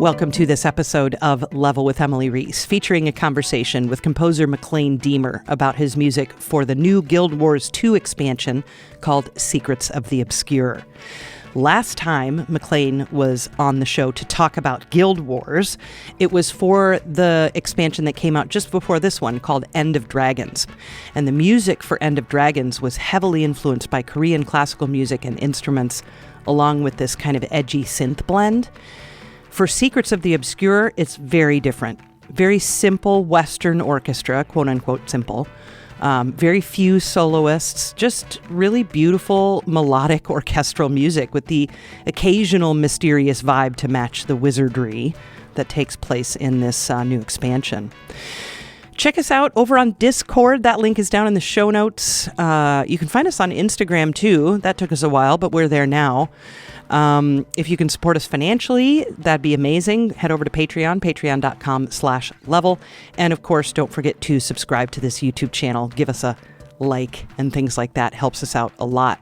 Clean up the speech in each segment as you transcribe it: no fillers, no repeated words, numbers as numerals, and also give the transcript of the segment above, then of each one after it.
Welcome to this episode of Level with Emily Reese, featuring a conversation with composer Maclaine Diemer about his music for the new Guild Wars 2 expansion called Secrets of the Obscure. Last time Maclaine was on the show to talk about Guild Wars, it was for the expansion that came out just before this one called End of Dragons. And the music for End of Dragons was heavily influenced by Korean classical music and instruments, along with this kind of edgy synth blend. For Secrets of the Obscure, it's very different. Very simple Western orchestra, quote-unquote simple. Very few soloists, just really beautiful melodic orchestral music with the occasional mysterious vibe to match the wizardry that takes place in this new expansion. Check us out over on Discord. That link is down in the show notes. You can find us on Instagram too. That took us a while, but we're there now. If you can support us financially, that'd be amazing. Head over to Patreon, patreon.com/level. And of course, don't forget to subscribe to this YouTube channel. Give us a like and things like that. Helps us out a lot.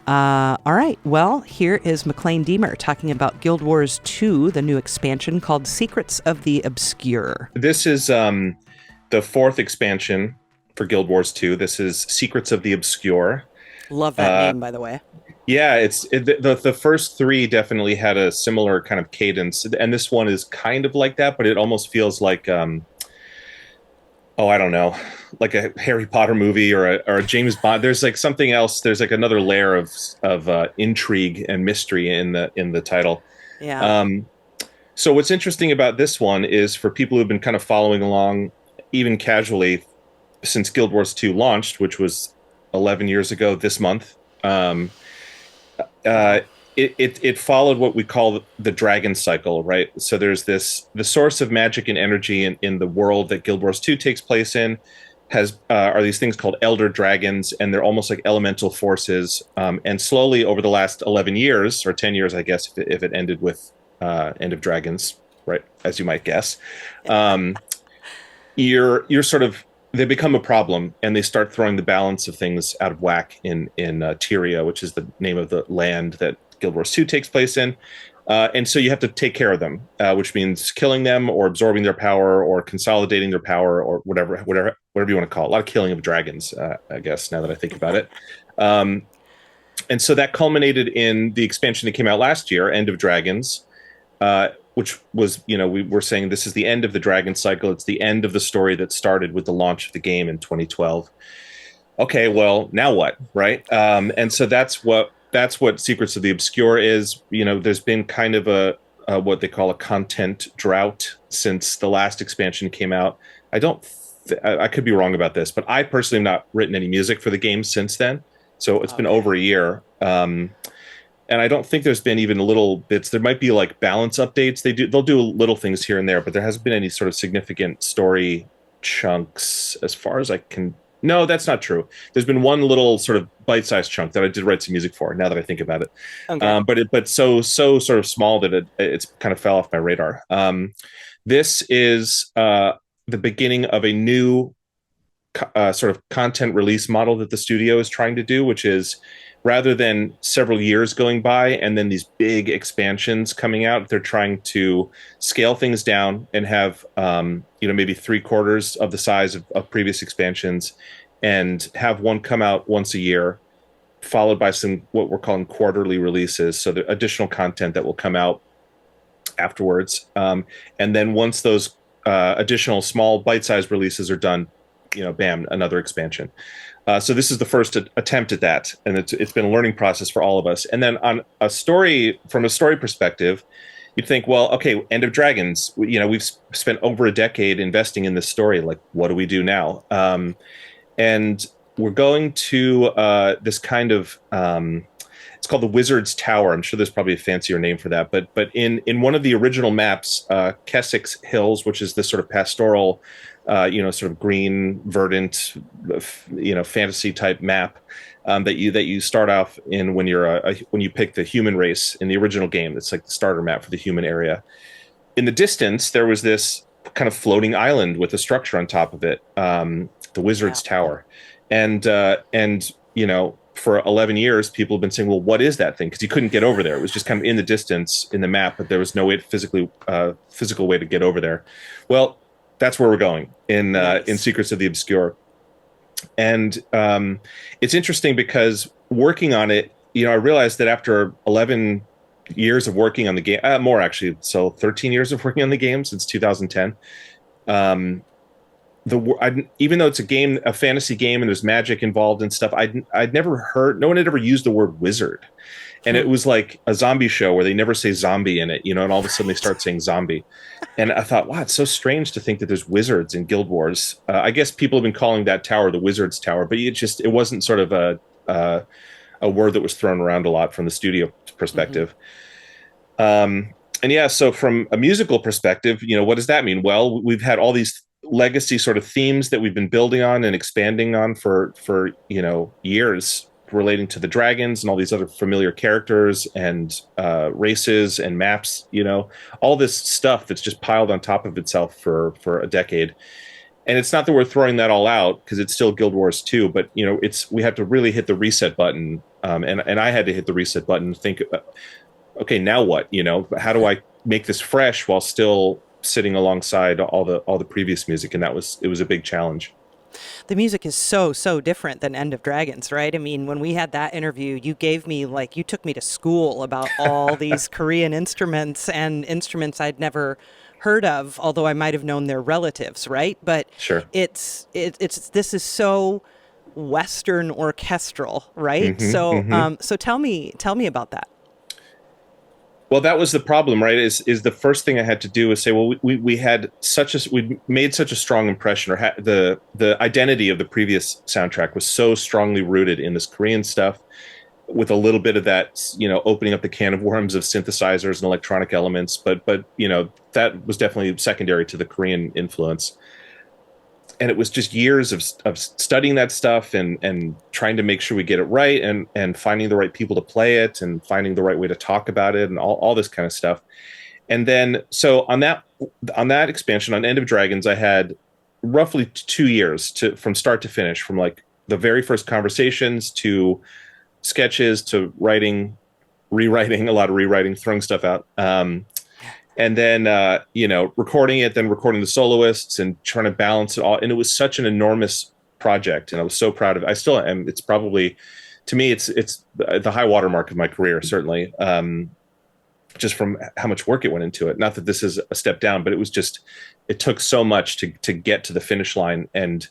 All right. Well, here is Maclaine Diemer talking about Guild Wars 2, the new expansion called Secrets of the Obscure. This is the fourth expansion for Guild Wars 2. This is Secrets of the Obscure. Love that name, by the way. Yeah, the first three definitely had a similar kind of cadence, and this one is kind of like that, but it almost feels like, I don't know, like a Harry Potter movie or a James Bond. There's like something else. There's like another layer of intrigue and mystery in the title. Yeah. So what's interesting about this one is for people who've been kind of following along, even casually, since Guild Wars 2 launched, which was 11 years ago this month. It followed what we call the dragon cycle, right? So there's the source of magic and energy in the world that Guild Wars 2 takes place in are these things called elder dragons, and they're almost like elemental forces. And slowly over the last 11 years, or 10 years, I guess, if it ended with End of Dragons, right, as you might guess, you're sort of, they become a problem, and they start throwing the balance of things out of whack in Tyria, which is the name of the land that Guild Wars 2 takes place in. And so you have to take care of them, which means killing them or absorbing their power or consolidating their power or whatever you want to call it. A lot of killing of dragons, I guess, now that I think about it. And so that culminated in the expansion that came out last year, End of Dragons, which was, we were saying this is the end of the dragon cycle. It's the end of the story that started with the launch of the game in 2012. Okay, well, now what, right? And so that's what Secrets of the Obscure is. There's been kind of a what they call a content drought since the last expansion came out. I could be wrong about this, but I personally have not written any music for the game since then. So it's been over a year. And I don't think there's been even little bits. There might be like balance updates. They'll do little things here and there, but there hasn't been any sort of significant story chunks as far as I can. No, that's not true. There's been one little sort of bite-sized chunk that I did write some music for, now that I think about it. Okay. But so sort of small that it's kind of fell off my radar. This is the beginning of a new sort of content release model that the studio is trying to do, which is, rather than several years going by and then these big expansions coming out, they're trying to scale things down and have, maybe 3/4 of the size of previous expansions, and have one come out once a year, followed by some what we're calling quarterly releases. So the additional content that will come out afterwards. And then once those additional small bite-sized releases are done, bam, another expansion. So this is the first attempt at that, and it's been a learning process for all of us. And then from a story perspective, you'd think, well, okay, End of Dragons, we've spent over a decade investing in this story. Like, what do we do now? And we're going to this kind of, it's called the Wizard's Tower. I'm sure there's probably a fancier name for that. But in one of the original maps, Keswick's Hills, which is this sort of pastoral, sort of green, verdant, fantasy type map that you start off in when you pick the human race in the original game. It's like the starter map for the human area. In the distance, there was this kind of floating island with a structure on top of it, the Wizard's Tower, and for 11 years, people have been saying, well, what is that thing? Because you couldn't get over there. It was just kind of in the distance in the map, but there was no way physical way to get over there. Well, that's where we're going in Secrets of the Obscure. And it's interesting because working on it, I realized that after 11 years of working on the game, more actually, so 13 years of working on the game since 2010, even though it's a fantasy game, and there's magic involved and stuff, I'd never heard, no one had ever used the word wizard. And it was like a zombie show where they never say zombie in it, and all of a sudden they start saying zombie. And I thought, wow, it's so strange to think that there's wizards in Guild Wars. I guess people have been calling that tower the Wizard's Tower, but it wasn't sort of a word that was thrown around a lot from the studio perspective. And yeah, so from a musical perspective, what does that mean? Well, we've had all these legacy sort of themes that we've been building on and expanding on for years, relating to the dragons and all these other familiar characters and races and maps, all this stuff that's just piled on top of itself for a decade. And it's not that we're throwing that all out, because it's still Guild Wars 2, but we have to really hit the reset button. And I had to hit the reset button and think, okay, now what? How do I make this fresh while still sitting alongside all the previous music? And it was a big challenge. The music is so different than End of Dragons, right? I mean, when we had that interview, you took me to school about all these Korean instruments and instruments I'd never heard of, although I might have known their relatives, right? But sure, this is so Western orchestral, right? So tell me about that. Well, that was the problem, right? Is the first thing I had to do was say, well, we made such a strong impression, or the identity of the previous soundtrack was so strongly rooted in this Korean stuff, with a little bit of that, opening up the can of worms of synthesizers and electronic elements, but that was definitely secondary to the Korean influence. And it was just years of studying that stuff and trying to make sure we get it right, and finding the right people to play it, and finding the right way to talk about it, and all this kind of stuff. And then, so on that expansion, on End of Dragons, I had roughly 2 years from start to finish, from like the very first conversations to sketches to rewriting, a lot of rewriting, throwing stuff out. And then, recording it, then recording the soloists and trying to balance it all. And it was such an enormous project, and I was so proud of it. I still am. It's probably, to me, it's the high watermark of my career, certainly, just from how much work it went into it. Not that this is a step down, but it took so much to get to the finish line. And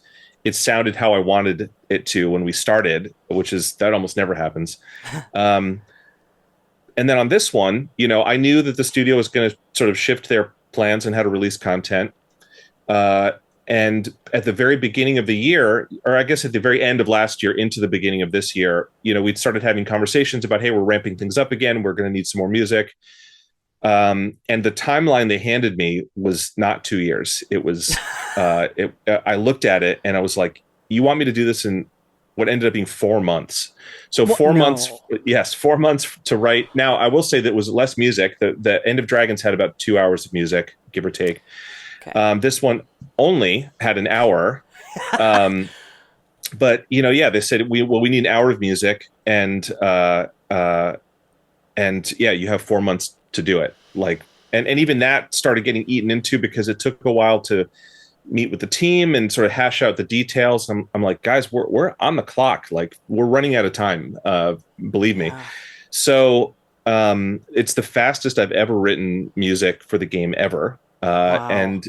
it sounded how I wanted it to when we started, that almost never happens. And then on this one, I knew that the studio was going to sort of shift their plans and how to release content. And at the very beginning of the year, or I guess at the very end of last year into the beginning of this year, we'd started having conversations about, hey, we're ramping things up again. We're going to need some more music. And the timeline they handed me was not 2 years. It was, I looked at it and I was like, you want me to do this in what ended up being 4 months. So 4 months, yes, 4 months to write. Now, I will say that it was less music. The End of Dragons had about 2 hours of music, give or take. Okay. This one only had an hour. But, they said, we need an hour of music. And yeah, you have 4 months to do it. And even that started getting eaten into, because it took a while to meet with the team and sort of hash out the details. I'm like, guys, we're on the clock. We're running out of time. Believe me. Wow. So it's the fastest I've ever written music for the game ever. Wow. And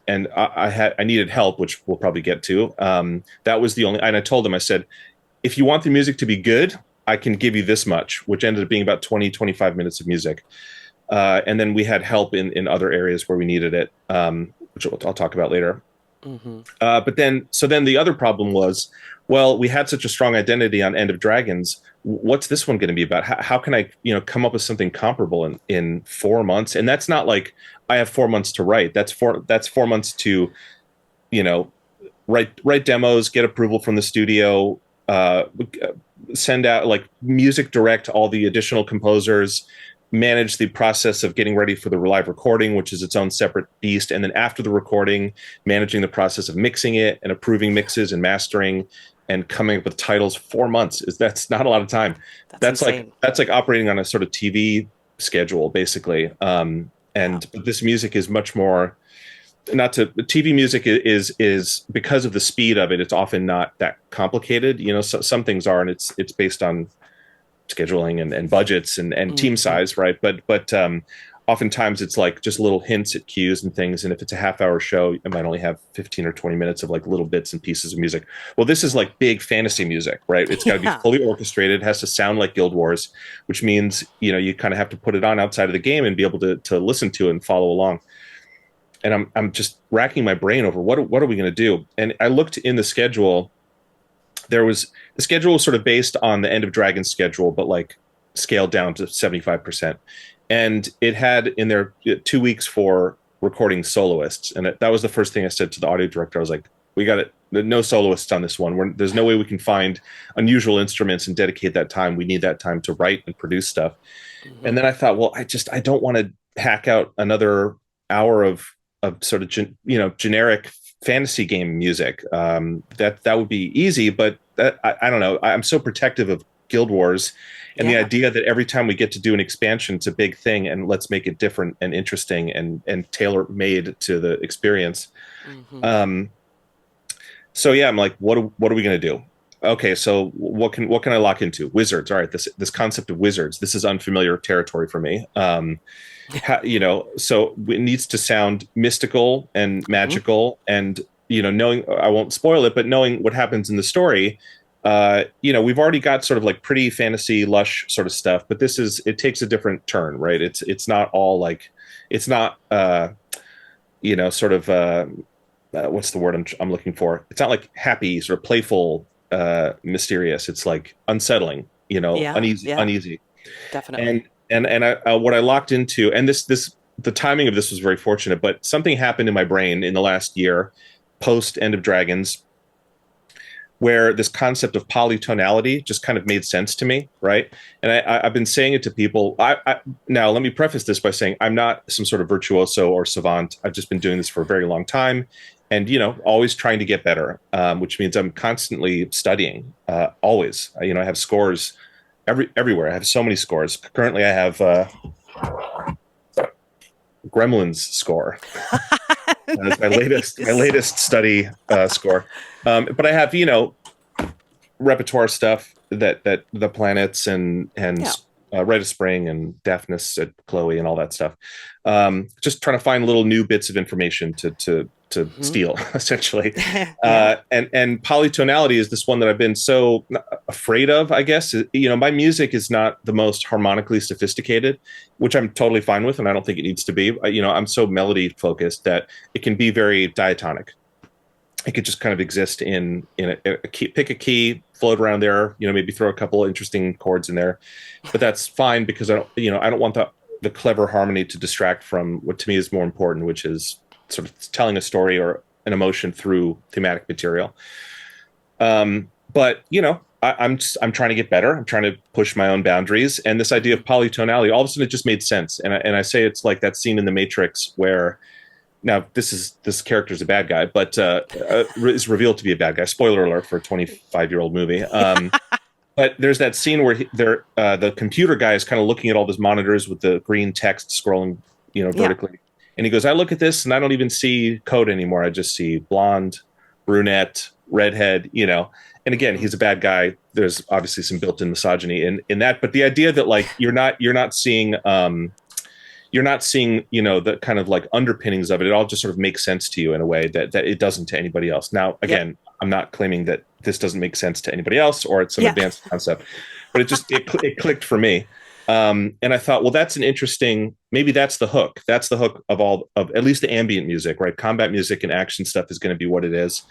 I needed help, which we'll probably get to. That was the only, and I told them, I said, if you want the music to be good, I can give you this much, which ended up being about 25 minutes of music. And then we had help in other areas where we needed it. Which I'll talk about later. Mm-hmm. But then the other problem was, well, we had such a strong identity on End of Dragons. What's this one going to be about? How can I, come up with something comparable in 4 months? And that's not like I have 4 months to write. That's 4 months to, write demos, get approval from the studio, send out, music direct all the additional composers, manage the process of getting ready for the live recording, which is its own separate beast. And then after the recording, managing the process of mixing it and approving mixes and mastering, and coming up with titles 4 months that's not a lot of time. That's insane. That's like operating on a sort of TV schedule, basically. But this music is much more, not to TV music is because of the speed of it. It's often not that complicated. Some things are, and it's based on scheduling and budgets and team size, right? But oftentimes it's like just little hints at cues and things. And if it's a half-hour show, it might only have 15 or 20 minutes of like little bits and pieces of music. Well, this is like big fantasy music, right? It's got to be fully orchestrated. It has to sound like Guild Wars, which means, you kind of have to put it on outside of the game and be able to listen to it and follow along. And I'm just racking my brain over what are we going to do? And I looked in the schedule. The schedule was sort of based on the End of Dragon schedule, but like scaled down to 75%. And it had in there 2 weeks for recording soloists. And that was the first thing I said to the audio director. I was like, we got it. No soloists on this one. There's no way we can find unusual instruments and dedicate that time. We need that time to write and produce stuff. Mm-hmm. And then I thought, well, I don't want to hack out another hour of sort of, generic fantasy game music. That would be easy, but I don't know. I'm so protective of Guild Wars. And the idea that every time we get to do an expansion, it's a big thing, and let's make it different and interesting and tailor-made to the experience. Mm-hmm. So I'm like, what are we going to do? Okay, so what can I lock into? Wizards. All right, this concept of wizards. This is unfamiliar territory for me. So it needs to sound mystical and magical, and knowing, I won't spoil it, but knowing what happens in the story. We've already got sort of like pretty fantasy lush sort of stuff, but it takes a different turn, right? It's not all like, it's not, sort of, what's the word I'm looking for? It's not like happy, sort of playful, mysterious. It's like unsettling, uneasy. Definitely. And what I locked into, and the timing of this was very fortunate, but something happened in my brain in the last year, post End of Dragons, where this concept of polytonality just kind of made sense to me, right? And I've been saying it to people. Now, let me preface this by saying I'm not some sort of virtuoso or savant. I've just been doing this for a very long time, and always trying to get better, which means I'm constantly studying. Always, I have scores everywhere. I have so many scores. Currently, I have Gremlins score. That's my latest study score. But I have, repertoire stuff that the planets and Rite of Spring and Daphnis at Chloe and all that stuff. Just trying to find little new bits of information to steal, essentially. And polytonality is this one that I've been so afraid of, I guess. My music is not the most harmonically sophisticated, which I'm totally fine with, and I don't think it needs to be. I'm so melody focused that it can be very diatonic. It could just kind of exist in a key, pick a key, float around there, maybe throw a couple of interesting chords in there, but that's fine because I don't want the clever harmony to distract from what to me is more important, which is sort of telling a story or an emotion through thematic material. But I'm trying to get better. I'm trying to push my own boundaries, and this idea of polytonality, all of a sudden it just made sense. And I say it's like that scene in The Matrix where. Now, this character is a bad guy, but is revealed to be a bad guy. Spoiler alert for a 25-year-old movie. But there's that scene where the computer guy is kind of looking at all those monitors with the green text scrolling, vertically. And he goes, I look at this and I don't even see code anymore. I just see blonde, brunette, redhead, And again, he's a bad guy. There's obviously some built-in misogyny in that. But the idea that like you're not seeing the kind of like underpinnings of it. It all just sort of makes sense to you in a way that it doesn't to anybody else. Now, again, I'm not claiming that this doesn't make sense to anybody else or it's some advanced concept, but it clicked for me. And I thought, well, that's an interesting, maybe that's the hook. That's the hook of at least the ambient music, right? Combat music and action stuff is going to be what it is.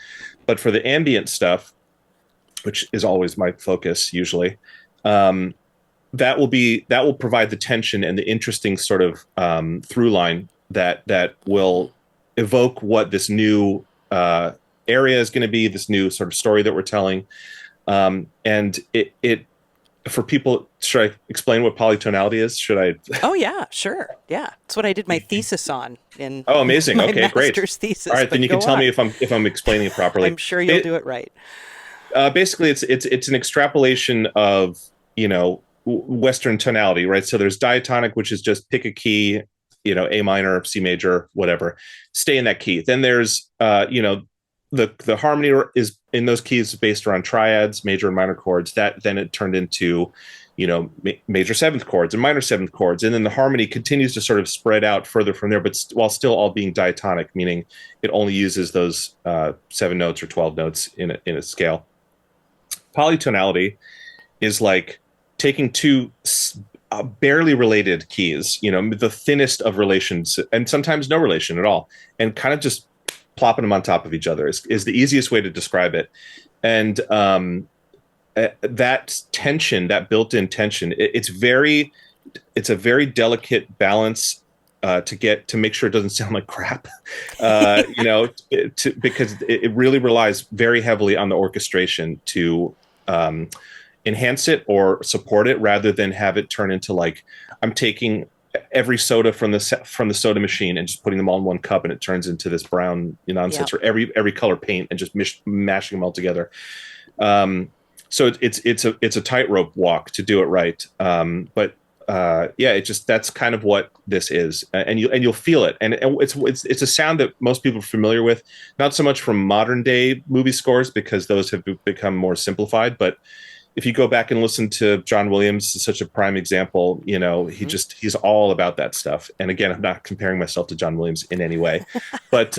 But for the ambient stuff, which is always my focus usually, that will provide the tension and the interesting sort of through line that will evoke what this new area is going to be, this new sort of story that we're telling. And it for people, should I explain what polytonality is? Should I? Oh yeah, sure. Yeah, that's what I did my thesis on. Oh, amazing. Okay, great. Thesis. All right, then you can tell me if I'm explaining it properly. I'm sure you'll do it right. Basically, it's an extrapolation of Western tonality, right? So there's diatonic, which is just pick a key, A minor, C major, whatever, stay in that key. Then there's the harmony is in those keys based around triads, major and minor chords. That then it turned into major seventh chords and minor seventh chords, and then the harmony continues to sort of spread out further from there, but while still all being diatonic, meaning it only uses those 7 notes or 12 notes in a scale. Polytonality is like taking two barely related keys, the thinnest of relations, and sometimes no relation at all, and kind of just plopping them on top of each other is the easiest way to describe it. And that tension, that built-in tension, it's a very delicate balance to make sure it doesn't sound like crap, because it really relies very heavily on the orchestration to enhance it or support it, rather than have it turn into like I'm taking every soda from the soda machine and just putting them all in one cup, and it turns into this brown nonsense, or every color paint, and just mashing them all together. So it's a tightrope walk to do it right. But that's kind of what this is, and you'll feel it, and it's a sound that most people are familiar with, not so much from modern day movie scores because those have become more simplified, but if you go back and listen to John Williams, is such a prime example. He's all about that stuff. And again, I'm not comparing myself to John Williams in any way, but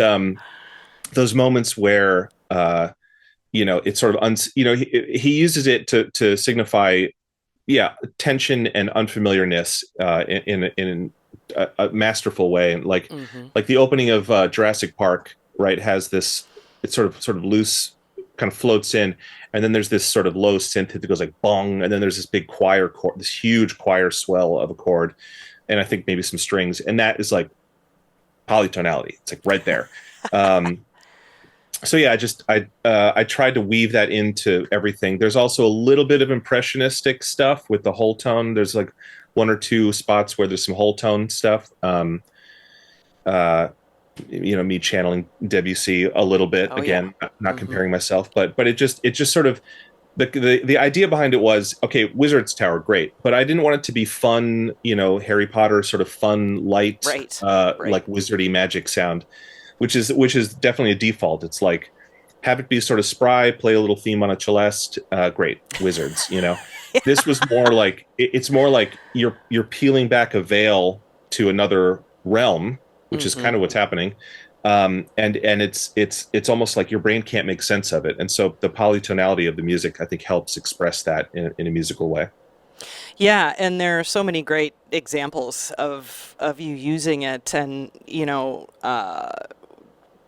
those moments where it's sort of he uses it to signify tension and unfamiliarness in a masterful way. And like the opening of Jurassic Park, right, has this, it's sort of loose, kind of floats in, and then there's this sort of low synth that goes like bong, and then there's this big choir chord, this huge choir swell of a chord, and I think maybe some strings, and that is like polytonality. It's like right there. So yeah, I tried to weave that into everything. There's also a little bit of impressionistic stuff with the whole tone. There's like 1 or 2 spots where there's some whole tone stuff. Me channeling Debussy a little bit, not comparing myself, but it just sort of the idea behind it was, okay, Wizard's Tower, great, but I didn't want it to be fun, Harry Potter sort of fun, light, like wizardy magic sound, which is definitely a default. It's like, have it be sort of spry, play a little theme on a celeste, great, Wizards, This was more like, it's more like you're peeling back a veil to another realm, which is kind of what's happening. And it's almost like your brain can't make sense of it. And so the polytonality of the music, I think, helps express that in a musical way. Yeah, and there are so many great examples of you using it, and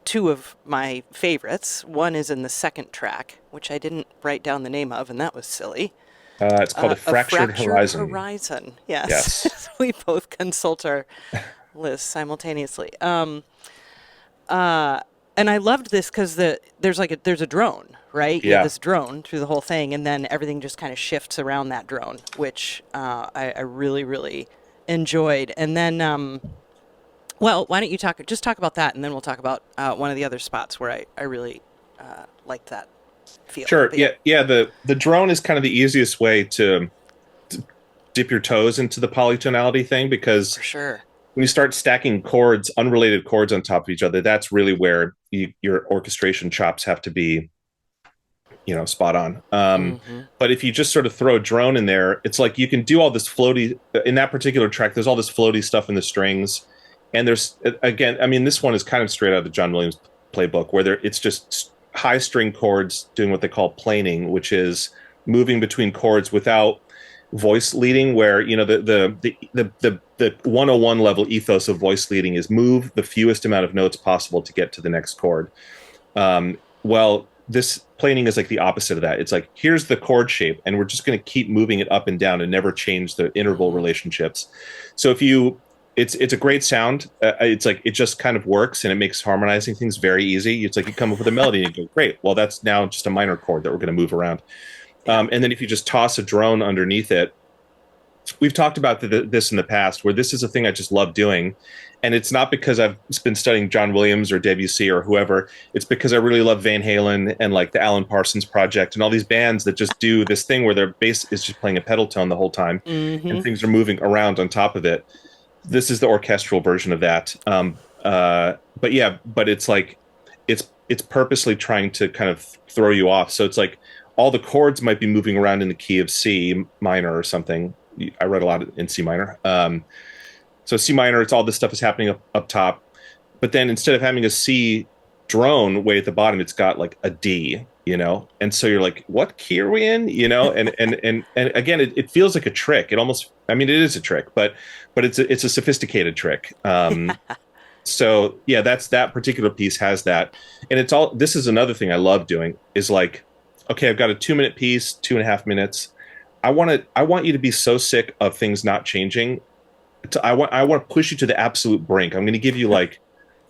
2 of my favorites. One is in the second track, which I didn't write down the name of, and that was silly. It's called a fractured horizon. Yes. We both consult our lists simultaneously. And I loved this because there's a drone, right? You have this drone through the whole thing, and then everything just kind of shifts around that drone, which I really, really enjoyed. And then, why don't you talk about that, and then we'll talk about one of the other spots where I really liked that feel. Sure. The drone is kind of the easiest way to dip your toes into the polytonality thing, because for sure, when you start stacking chords, unrelated chords on top of each other, that's really where your orchestration chops have to be, spot on. But if you just sort of throw a drone in there, it's like you can do all this floaty, in that particular track, there's all this floaty stuff in the strings. And there's, again, I mean, this one is kind of straight out of the John Williams playbook, where it's just high string chords doing what they call planing, which is moving between chords without voice leading, where the 101 level ethos of voice leading is move the fewest amount of notes possible to get to the next chord. Well, this planing is like the opposite of that. It's like, here's the chord shape, and we're just going to keep moving it up and down and never change the interval relationships. So it's a great sound. It's like, it just kind of works, and it makes harmonizing things very easy. It's like you come up with a melody and you go, great, well, that's now just a minor chord that we're going to move around. And then if you just toss a drone underneath it, we've talked about this in the past, where this is a thing I just love doing. And it's not because I've been studying John Williams or Debussy or whoever. It's because I really love Van Halen and like the Alan Parsons Project and all these bands that just do this thing where their bass is just playing a pedal tone the whole time, and things are moving around on top of it. This is the orchestral version of that. But it's like it's purposely trying to kind of throw you off. So it's like all the chords might be moving around in the key of C minor or something. I read a lot in C minor. So C minor, it's all this stuff is happening up top. But then instead of having a C drone way at the bottom, it's got like a D, And so you're like, what key are we in? And again, it feels like a trick. It almost, I mean, it is a trick, but it's a sophisticated trick. So yeah, that particular piece has that. And this is another thing I love doing is like, okay, I've got a 2-minute piece, 2.5 minutes. I want you to be so sick of things not changing. I want to push you to the absolute brink. I'm going to give you like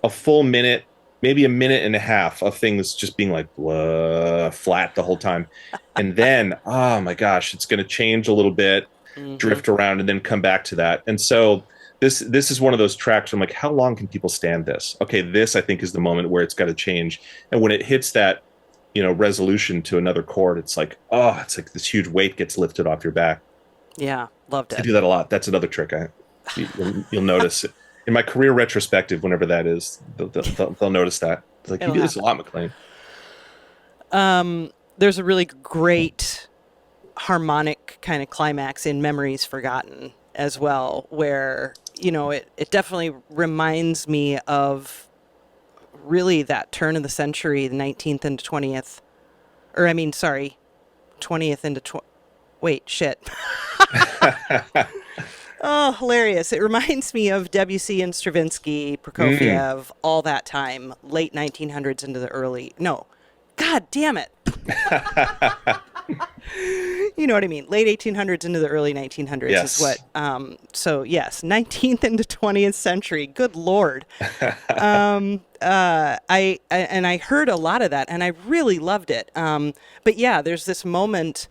a full minute, maybe a minute and a half of things just being like flat the whole time. And then, oh my gosh, it's going to change a little bit, drift around, and then come back to that. And so this is one of those tracks where I'm like, how long can people stand this? Okay, this I think is the moment where it's got to change. And when it hits that, resolution to another chord, it's like this huge weight gets lifted off your back. Yeah, loved it. I do that a lot. That's another trick you'll notice in my career retrospective. Whenever that is, they'll notice that. It's like, you do this a lot, Maclaine. There's a really great harmonic kind of climax in Memories Forgotten as well, where it definitely reminds me of really that turn of the century, the 19th into 20th, 20th into wait, shit. Oh, hilarious. It reminds me of Debussy and Stravinsky, Prokofiev, all that time, late 1900s into the early, no, God damn it. You know what I mean? Late 1800s into the early 1900s yes. Is what, so yes, 19th into 20th century, good Lord. I heard a lot of that and I really loved it. But yeah, there's this moment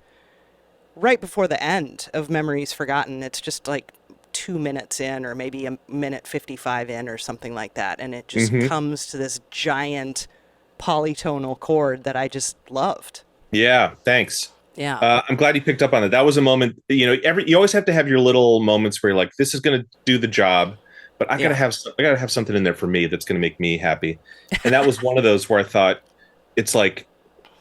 right before the end of Memories Forgotten. It's just like 2 minutes in, or maybe a minute 55 in or something like that. And it just comes to this giant polytonal chord that I just loved. Yeah. Thanks. Yeah. I'm glad you picked up on it. That was a moment, you always have to have your little moments where you're like, this is going to do the job, but I gotta have something in there for me that's going to make me happy. And that was one of those where I thought, it's like,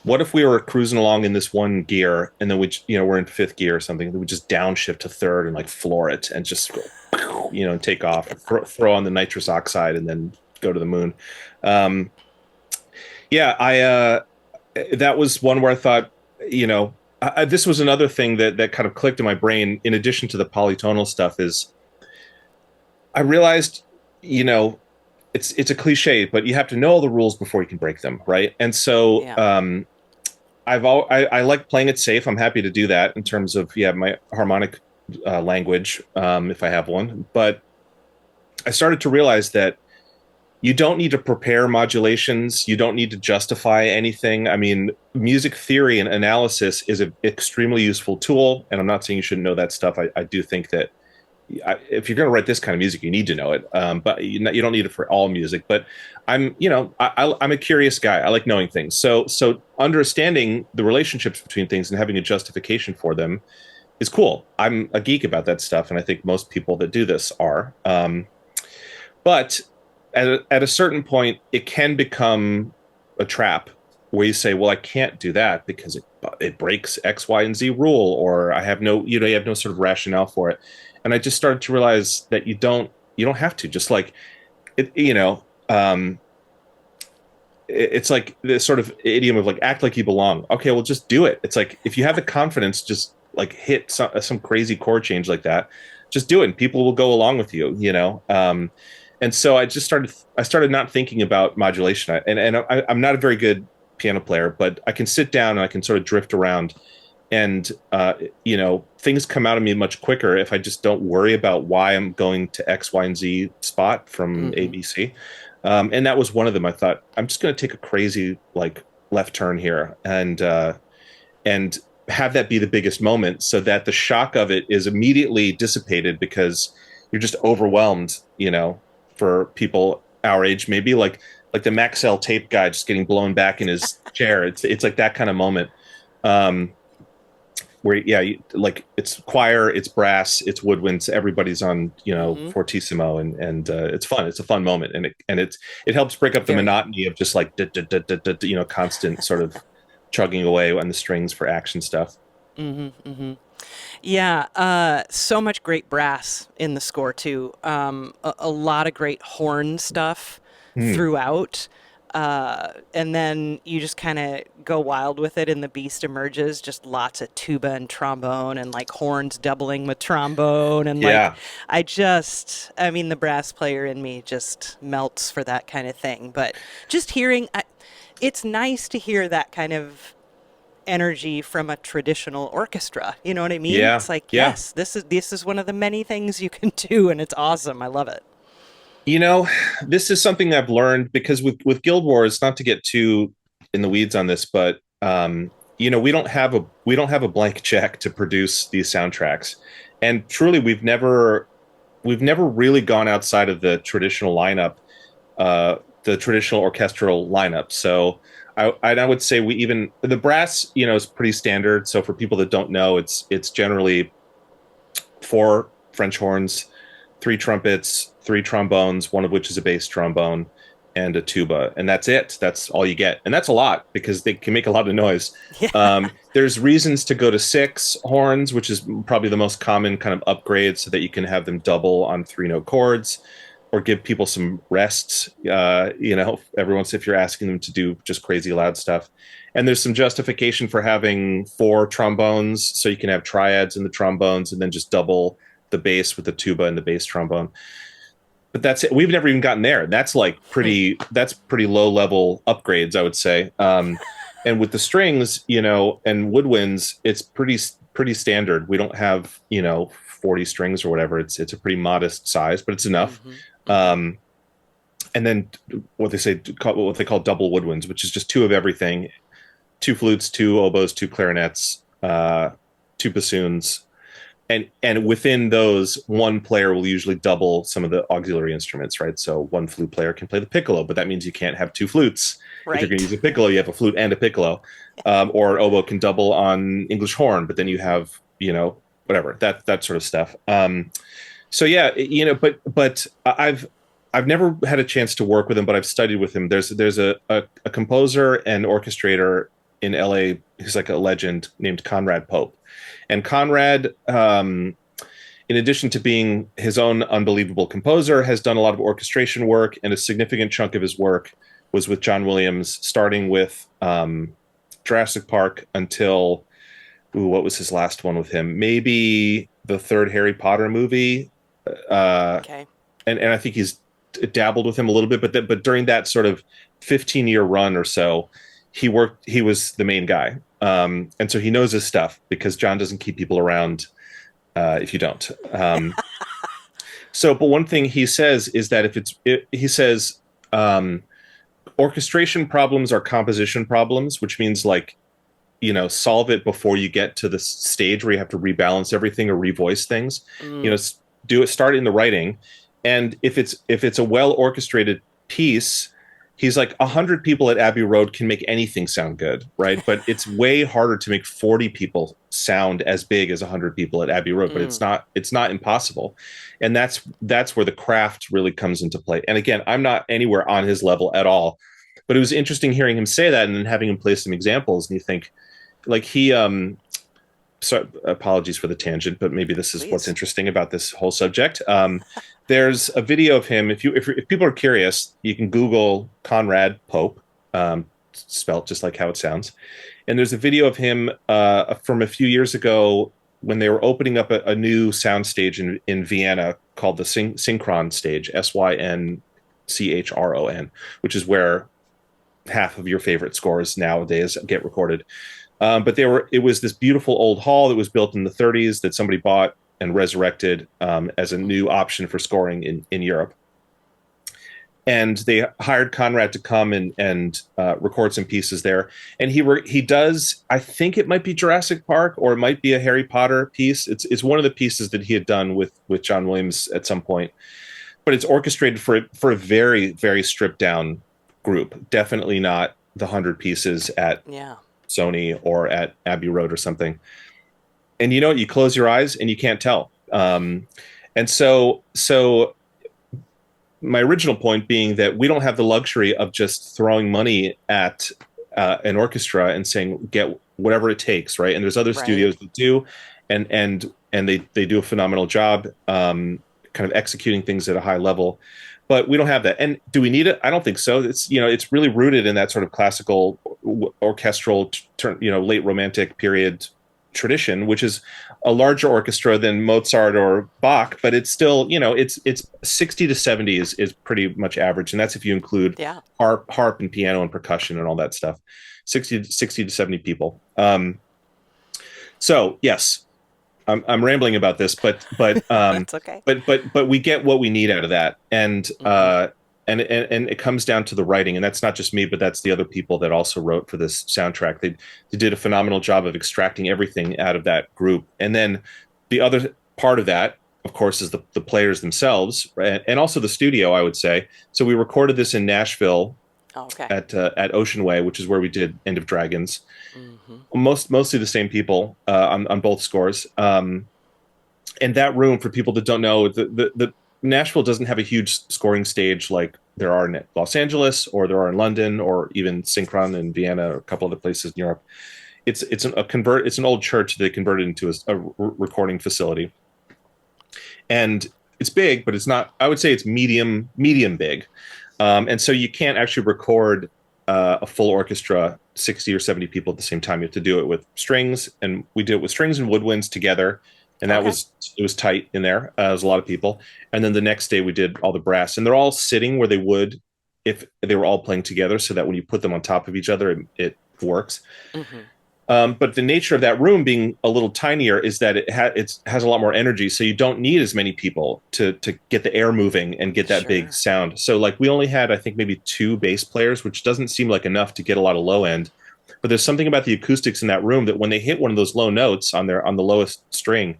what if we were cruising along in this one gear and then we're in 5th gear or something, and we just downshift to 3rd and like floor it and just go, and take off, throw on the nitrous oxide and then go to the moon. That was one where I thought, this was another thing that kind of clicked in my brain, in addition to the polytonal stuff, is I realized, it's a cliche, but you have to know all the rules before you can break them, right? And so I like playing it safe. I'm happy to do that in terms of my harmonic language, if I have one. But I started to realize that you don't need to prepare modulations. You don't need to justify anything. I mean, music theory and analysis is an extremely useful tool, and I'm not saying you shouldn't know that stuff. I do think that if you're going to write this kind of music, you need to know it, but you don't need it for all music. But I'm a curious guy. I like knowing things. So understanding the relationships between things and having a justification for them is cool. I'm a geek about that stuff, and I think most people that do this are. But at a certain point, it can become a trap where you say, well, I can't do that because it breaks X, Y, and Z rule, or I have no, you have no sort of rationale for it. And I just started to realize that you don't have to, just like it, it's like this sort of idiom of like, act like you belong. Okay, well, just do it. It's like, if you have the confidence, just like hit some crazy chord change like that, just do it. And people will go along with you, and so I started not thinking about modulation. And I'm not a very good piano player, but I can sit down and I can sort of drift around, and things come out of me much quicker if I just don't worry about why I'm going to X, Y, and Z spot from ABC. And that was one of them. I thought, I'm just going to take a crazy like left turn here, and have that be the biggest moment so that the shock of it is immediately dissipated because you're just overwhelmed, for people our age, maybe like the Maxell tape guy just getting blown back in his chair. It's like that kind of moment. Um, where like it's choir, it's brass, it's woodwinds, everybody's on fortissimo, and it's fun. It's a fun moment, and it helps break up the monotony of just like constant sort of chugging away on the strings for action stuff. Yeah, so much great brass in the score too. A lot of great horn stuff throughout. And then you just kind of go wild with it in The Beast Emerges. Just lots of tuba and trombone and like horns doubling with trombone. And Yeah. I mean, the brass player in me just melts for that kind of thing. But just it's nice to hear that kind of energy from a traditional orchestra. You know what I mean? Yeah. It's like, Yeah. yes, this is one of the many things you can do, and it's awesome. I love it. This is something I've learned because with Guild Wars, not to get too in the weeds on this, but we don't have a blank check to produce these soundtracks, and truly, we've never really gone outside of the traditional lineup, the traditional orchestral lineup. So I would say the brass, is pretty standard. So for people that don't know, it's generally four French horns, three trumpets, three trombones, one of which is a bass trombone, and a tuba, and that's it. That's all you get, and that's a lot because they can make a lot of noise. Yeah. There's reasons to go to six horns, which is probably the most common kind of upgrade, so that you can have them double on 3-note chords, or give people some rests. Every once if you're asking them to do just crazy loud stuff. And there's some justification for having four trombones, so you can have triads in the trombones, and then just double the bass with the tuba and the bass trombone. But that's it. We've never even gotten there. That's like that's pretty low level upgrades, I would say. And with the strings, and woodwinds, it's pretty standard. We don't have 40 strings or whatever. It's a pretty modest size, but it's enough. And then what they call double woodwinds, which is just two of everything: two flutes, two oboes, two clarinets, two bassoons. And within those, one player will usually double some of the auxiliary instruments, right? So one flute player can play the piccolo, but that means you can't have two flutes. Right. If you're going to use a piccolo, you have a flute and a piccolo. Or an oboe can double on English horn, but then you have, whatever, that sort of stuff. So yeah, but I've never had a chance to work with him, but I've studied with him. There's a composer and orchestrator in LA who's like a legend named Conrad Pope. And Conrad, in addition to being his own unbelievable composer, has done a lot of orchestration work, and a significant chunk of his work was with John Williams, starting with Jurassic Park until, what was his last one with him? Maybe the third Harry Potter movie. Okay. And I think he's dabbled with him a little bit, but during that sort of 15-year run or so, he was the main guy. And so he knows his stuff because John doesn't keep people around if you don't. But one thing he says is that he says orchestration problems are composition problems, which means solve it before you get to the stage where you have to rebalance everything or revoice things. Start in the writing. And if it's a well orchestrated piece, he's like 100 people at Abbey Road can make anything sound good, right? But it's way harder to make 40 people sound as big as 100 people at Abbey Road. But it's not impossible, and that's where the craft really comes into play. And again, I'm not anywhere on his level at all, but it was interesting hearing him say that and then having him play some examples. And you think, like so apologies for the tangent, but maybe this is what's interesting about this whole subject. There's a video of him. If people are curious, you can Google Conrad Pope, spelled just like how it sounds. And there's a video of him from a few years ago when they were opening up a new soundstage in Vienna called the Synchron Stage, Synchron, which is where half of your favorite scores nowadays get recorded. But it was this beautiful old hall that was built in the 30s that somebody bought and resurrected as a new option for scoring in Europe. and they hired Conrad to come and record some pieces there. And he does, I think it might be Jurassic Park or it might be a Harry Potter piece. It's one of the pieces that he had done with John Williams at some point, but it's orchestrated for a very, very stripped down group. Definitely not the 100 pieces at Sony or at Abbey Road or something. And you close your eyes and you can't tell. And so my original point being that we don't have the luxury of just throwing money at an orchestra and saying, get whatever it takes, right? And there's other studios that do, and they do a phenomenal job kind of executing things at a high level. But we don't have that. And do we need it? I don't think so. It's really rooted in that sort of classical orchestral, late Romantic period tradition, which is a larger orchestra than Mozart or Bach, but it's still, it's 60 to 70 is pretty much average. And that's if you include harp and piano and percussion and all that stuff. 60 to 70 people. So yes, I'm rambling about this, but that's okay. But we get what we need out of that. And and it comes down to the writing, and that's not just me, but that's the other people that also wrote for this soundtrack. They did a phenomenal job of extracting everything out of that group. And then the other part of that, of course, is the players themselves, right? And also the studio, I would say. So we recorded this in Nashville at Ocean Way, which is where we did End of Dragons. Mostly the same people on both scores. And that room, for people that don't know, the Nashville doesn't have a huge scoring stage like there are in Los Angeles or there are in London or even Synchron in Vienna or a couple other places in Europe. It's an old church that they converted into a recording facility, and it's big, but it's not. I would say it's medium big, and so you can't actually record a full orchestra, 60 or 70 people at the same time. You have to do it with strings, and we did it with strings and woodwinds together. And it was tight in there. It was a lot of people. And then the next day we did all the brass, and they're all sitting where they would if they were all playing together, so that when you put them on top of each other, it works. But the nature of that room being a little tinier is that it has a lot more energy. So you don't need as many people to get the air moving and get that big sound. So like we only had, I think, maybe 2 bass players, which doesn't seem like enough to get a lot of low end. But there's something about the acoustics in that room that when they hit one of those low notes on the lowest string,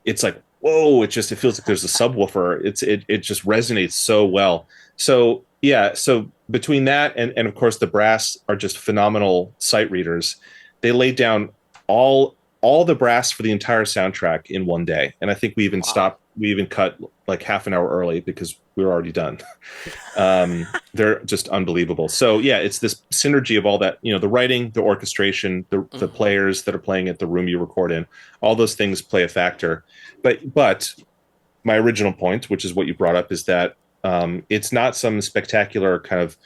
it's like, whoa, it feels like there's a subwoofer. It just resonates so well. So yeah, so between that and of course the brass are just phenomenal sight readers. They laid down all the brass for the entire soundtrack in one day. And I think we even cut like half an hour early because we were already done. They're just unbelievable. So yeah, it's this synergy of all that, the writing, the orchestration, the players that are playing at the room you record in, all those things play a factor. But my original point, which is what you brought up, is that it's not some spectacular kind of,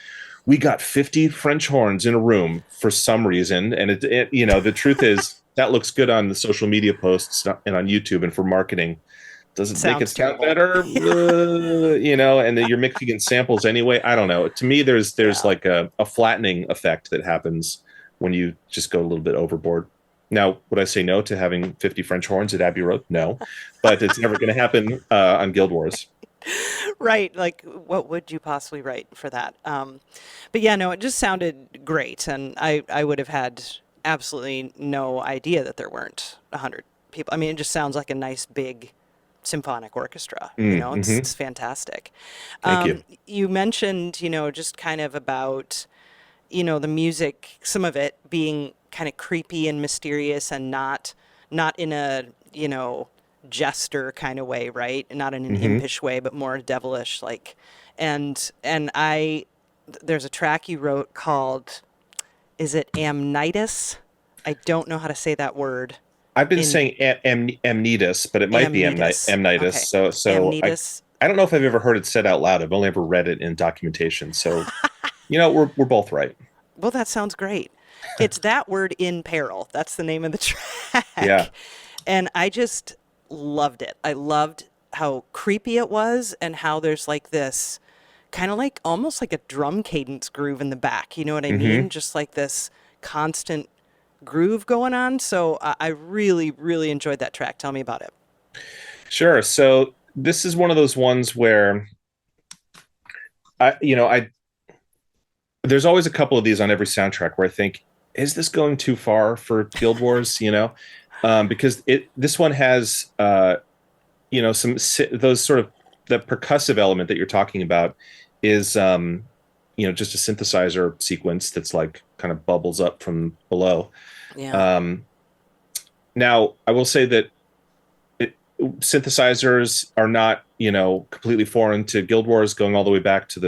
we got 50 French horns in a room for some reason. And the truth is that looks good on the social media posts and on YouTube and for marketing. Does it make it sound better? And then you're mixing in samples anyway. I don't know. To me, there's like a flattening effect that happens when you just go a little bit overboard. Now, would I say no to having 50 French horns at Abbey Road? No, but it's never going to happen on Guild Wars. Right. Like, what would you possibly write for that? But yeah, no, it just sounded great. And I would have had absolutely no idea that there weren't 100 people. I mean, it just sounds like a nice big symphonic orchestra. It's fantastic. Thank you. You mentioned, just kind of about, the music, some of it being kind of creepy and mysterious and not in a, jester kind of way, right? Not in an impish way, but more devilish, like. And there's a track you wrote called, is it Amnitis? I don't know how to say that word. I've been saying amnitis, but it might be amnitis. Okay. So Amnitis. I don't know if I've ever heard it said out loud. I've only ever read it in documentation. So, we're both right. Well, that sounds great. It's that word in peril. That's the name of the track. Yeah. And I just loved it. I loved how creepy it was and how there's like this kind of like almost like a drum cadence groove in the back. You know what I mean? Just like this constant groove going on. So I really, really enjoyed that track. Tell me about it. Sure. So this is one of those ones where I there's always a couple of these on every soundtrack where I think, is this going too far for Guild Wars? Because this one has those sort of the percussive element that you're talking about is just a synthesizer sequence that's like kind of bubbles up from below. Yeah. Now I will say that synthesizers are not completely foreign to Guild Wars, going all the way back to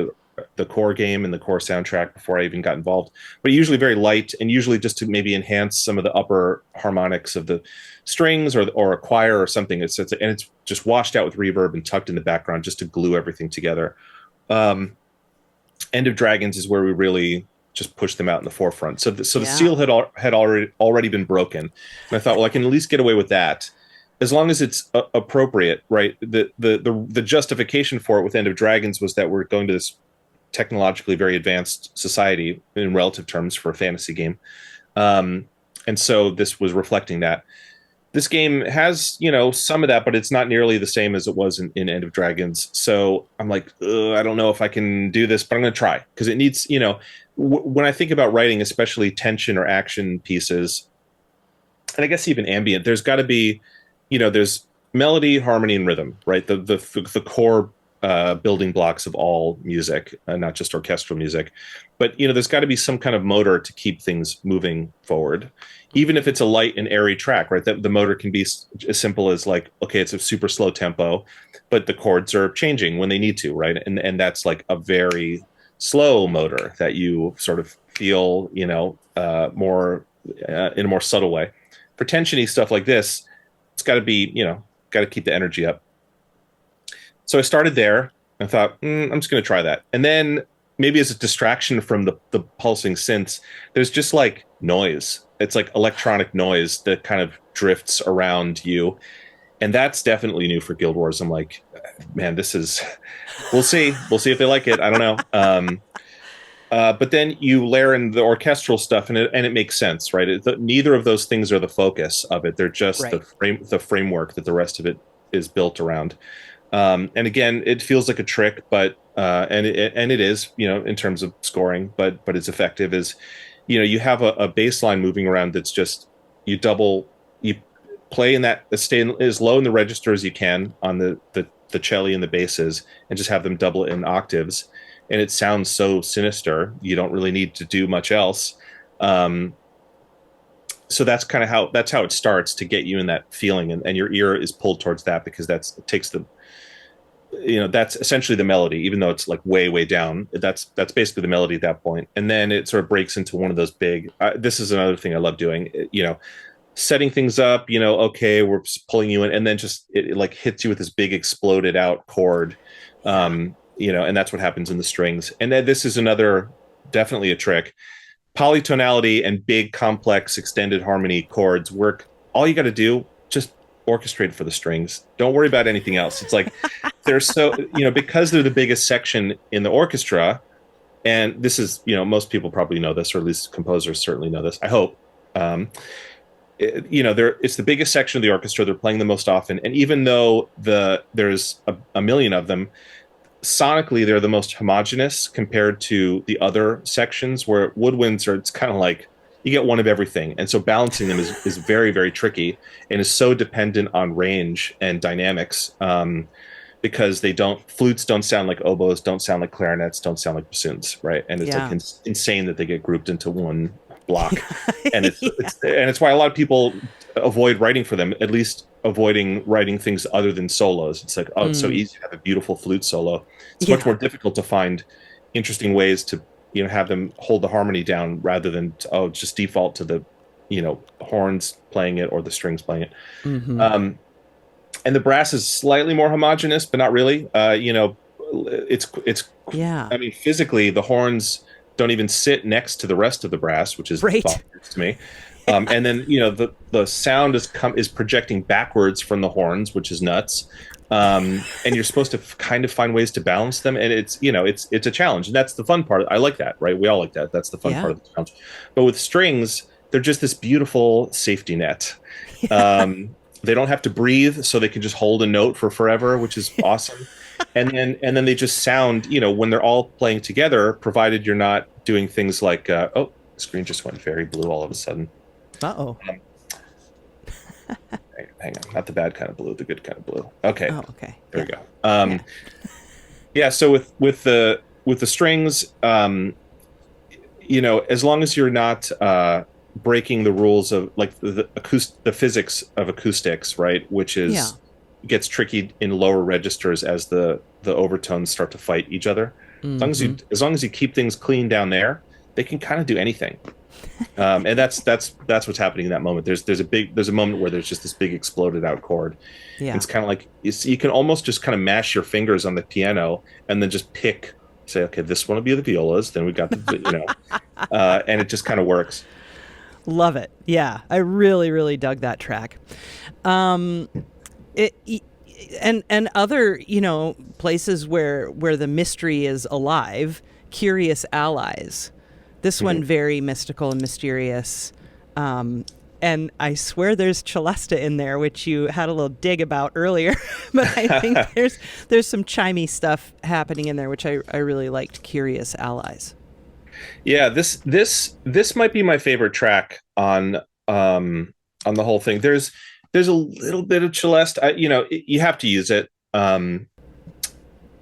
the core game and the core soundtrack before I even got involved, but usually very light, and usually just to maybe enhance some of the upper harmonics of the strings or a choir or something. It's just washed out with reverb and tucked in the background just to glue everything together. End of Dragons is where we really just pushed them out in the forefront. So the seal had already been broken, and I thought, well, I can at least get away with that as long as it's appropriate, right? The justification for it with End of Dragons was that we're going to this technologically very advanced society in relative terms for a fantasy game, and so this was reflecting that. This game has some of that, but it's not nearly the same as it was in End of Dragons. So I'm like, I don't know if I can do this, but I'm going to try, because it needs when I think about writing, especially tension or action pieces, and I guess even ambient, there's got to be there's melody, harmony, and rhythm, right? The core building blocks of all music, not just orchestral music. But there's got to be some kind of motor to keep things moving forward, even if it's a light and airy track, right? The motor can be as simple as like, okay, it's a super slow tempo, but the chords are changing when they need to, right? And that's like a very slow motor that you sort of feel, more in a more subtle way. For tensiony stuff like this, it's got to be, got to keep the energy up. So I started there. I thought, I'm just going to try that. And then maybe as a distraction from the pulsing synths, there's just like noise. It's like electronic noise that kind of drifts around you. And that's definitely new for Guild Wars. I'm like, man, this is, we'll see. We'll see if they like it. I don't know. But then you layer in the orchestral stuff, and it makes sense, right? Neither of those things are the focus of it. They're just right. the framework that the rest of it is built around. And again, it feels like a trick, but and it is, in terms of scoring, but it's effective. Is you have a bass line moving around that's just you play in that, stay as low in the register as you can on the cello and the basses, and just have them double it in octaves, and it sounds so sinister. You don't really need to do much else. So that's kind of how it starts to get you in that feeling, and your ear is pulled towards that, because that's essentially the melody, even though it's like way down. That's basically the melody at that point. And then it sort of breaks into one of those big, this is another thing I love doing, setting things up, okay, we're pulling you in, and then just it like hits you with this big exploded out chord. And that's what happens in the strings. And then this is definitely a trick. Polytonality and big, complex, extended harmony chords work. All you got to do, just orchestrate for the strings. Don't worry about anything else. It's like they're so, because they're the biggest section in the orchestra, and this is, most people probably know this, or at least composers certainly know this, I hope. It's the biggest section of the orchestra. They're playing the most often. And even though there's a million of them, sonically they're the most homogeneous compared to the other sections, where woodwinds it's kind of like you get one of everything, and so balancing them is very, very tricky, and is so dependent on range and dynamics, because flutes don't sound like oboes, don't sound like clarinets, don't sound like bassoons, right? And it's like insane that they get grouped into one block. And it's why a lot of people avoid writing for them, at least avoiding writing things other than solos. It's like, it's so easy to have a beautiful flute solo. It's much more difficult to find interesting ways to have them hold the harmony down, rather than just default to the horns playing it or the strings playing it. Mm-hmm. And the brass is slightly more homogeneous, but not really. It's I mean, physically the horns don't even sit next to the rest of the brass, which is bonkers to me. And then the sound is projecting backwards from the horns, which is nuts. And you're supposed to kind of find ways to balance them, and it's a challenge, and that's the fun part. I like that, right? We all like that. That's the fun part of the challenge. But with strings, they're just this beautiful safety net. They don't have to breathe, so they can just hold a note for forever, which is awesome. and then they just sound, when they're all playing together, provided you're not doing things like oh, the screen just went very blue all of a sudden. Uh-oh. Hang on, not the bad kind of blue, the good kind of blue. Okay. Oh, okay. There we go. Yeah. So with the strings, as long as you're not breaking the rules of like the physics of acoustics, right? Which is gets tricky in lower registers as the overtones start to fight each other. Mm-hmm. As long as you keep things clean down there, they can kind of do anything. And that's what's happening in that moment. There's a moment where there's just this big exploded out chord. Yeah. It's kind of like you can almost just kind of mash your fingers on the piano and then just say, okay, this one will be the violas. Then we got and it just kind of works. Love it. Yeah, I really, really dug that track. And other, places where the mystery is alive, Curious Allies. This one very mystical and mysterious. And I swear there's Celesta in there, which you had a little dig about earlier. But I think there's some chimey stuff happening in there, which I really liked. Curious Allies. Yeah, this might be my favorite track on the whole thing. There's a little bit of Celeste. You have to use it. It's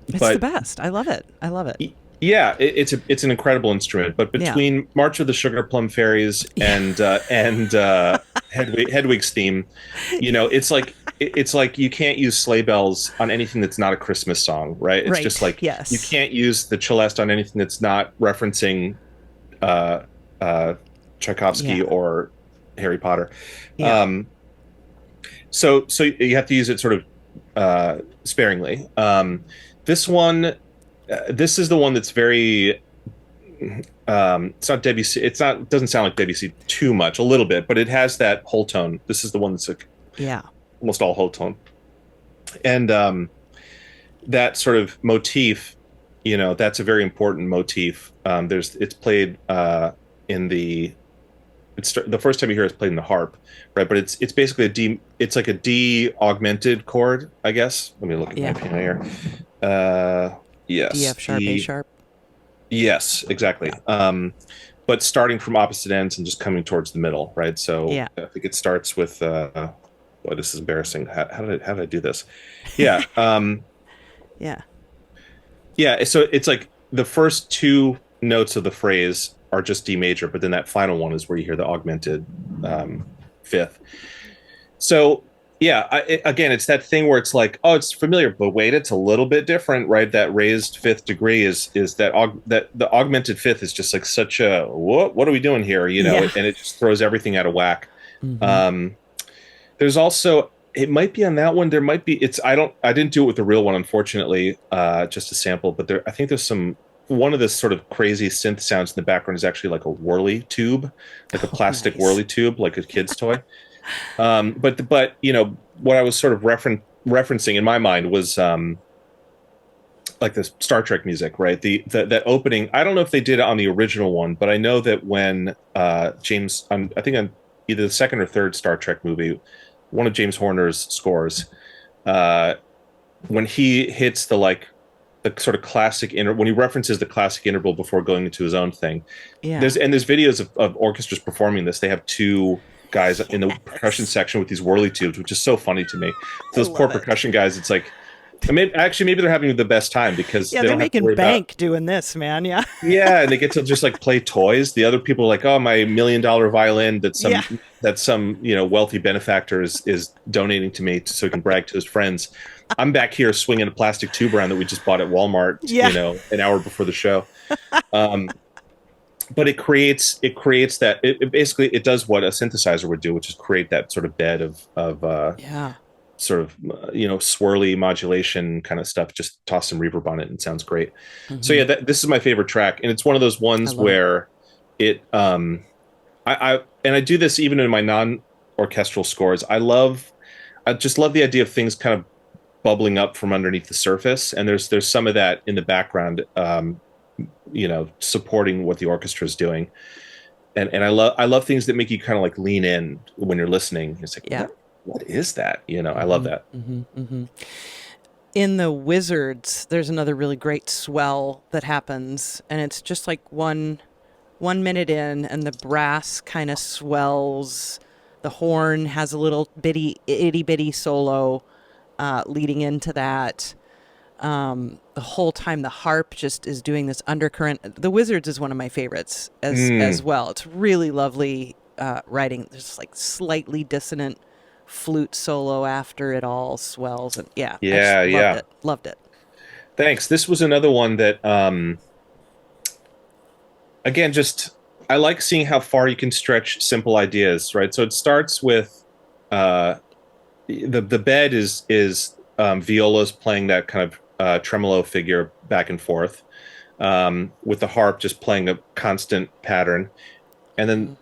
the best. I love it. Yeah, it's an incredible instrument. But between March of the Sugar Plum Fairies and Hedwig's theme, it's like you can't use sleigh bells on anything that's not a Christmas song, right? It's just like you can't use the Celeste on anything that's not referencing Tchaikovsky or Harry Potter. Yeah. So you have to use it sort of sparingly. This one. This is the one that's very. It's not Debussy. It doesn't sound like Debussy too much. A little bit, but it has that whole tone. This is the one that's like, almost all whole tone, and that sort of motif. That's a very important motif. It's played in the. The first time you hear it's played in the harp, right? But it's basically a D. It's like a D augmented chord, I guess. Let me look at my piano here. Yes. D F sharp, A sharp. Yes, exactly. But starting from opposite ends and just coming towards the middle, right? So I think it starts with. Boy, this is embarrassing. How did I do this? Yeah. Yeah. So it's like the first two notes of the phrase are just D major, but then that final one is where you hear the augmented fifth. So. Yeah, again, it's that thing where it's like, oh, it's familiar, but wait, it's a little bit different, right? That raised fifth degree is that the augmented fifth is just like such a what are we doing here, and it just throws everything out of whack. Mm-hmm. There's also it might be on that one. There might be I didn't do it with the real one, unfortunately, just a sample, but I think there's one of the sort of crazy synth sounds in the background is actually like a whirly tube, like a plastic whirly tube, like a kid's toy. But what I was sort of referencing in my mind was like the Star Trek music, right? That opening. I don't know if they did it on the original one, but I know that when James, I think on either the second or third Star Trek movie, one of James Horner's scores, when he hits the sort of classic when he references the classic interval before going into his own thing. Yeah. There's videos of orchestras performing this. They have two guys in the percussion section with these whirly tubes, which is so funny to me. Those poor percussion guys, it's like, maybe they're having the best time because they're making bank doing this, man. Yeah. And they get to just like play toys. The other people are like, oh, my $1 million violin that some wealthy benefactor is donating to me so he can brag to his friends. I'm back here swinging a plastic tube around that we just bought at Walmart, an hour before the show. But it creates that it basically does what a synthesizer would do, which is create that sort of bed of sort of swirly modulation kind of stuff. Just toss some reverb on it and it sounds great. Mm-hmm. So this is my favorite track, and it's one of those ones where it I do this even in my non-orchestral scores. I just love the idea of things kind of bubbling up from underneath the surface, and there's some of that in the background. Supporting what the orchestra is doing, and I love things that make you kind of like lean in when you're listening. It's like, what is that? I love that. Mm-hmm, mm-hmm. In the Wizards, there's another really great swell that happens, and it's just like 1 minute in, and the brass kind of swells. The horn has a little itty bitty solo leading into that. The whole time the harp just is doing this undercurrent. The Wizards is one of my favorites as well. It's really lovely writing. There's like slightly dissonant flute solo after it all swells, and I just loved it. Thanks. This was another one that again, just I like seeing how far you can stretch simple ideas, right? So it starts with the bed is violas playing that kind of tremolo figure back and forth, with the harp just playing a constant pattern, and then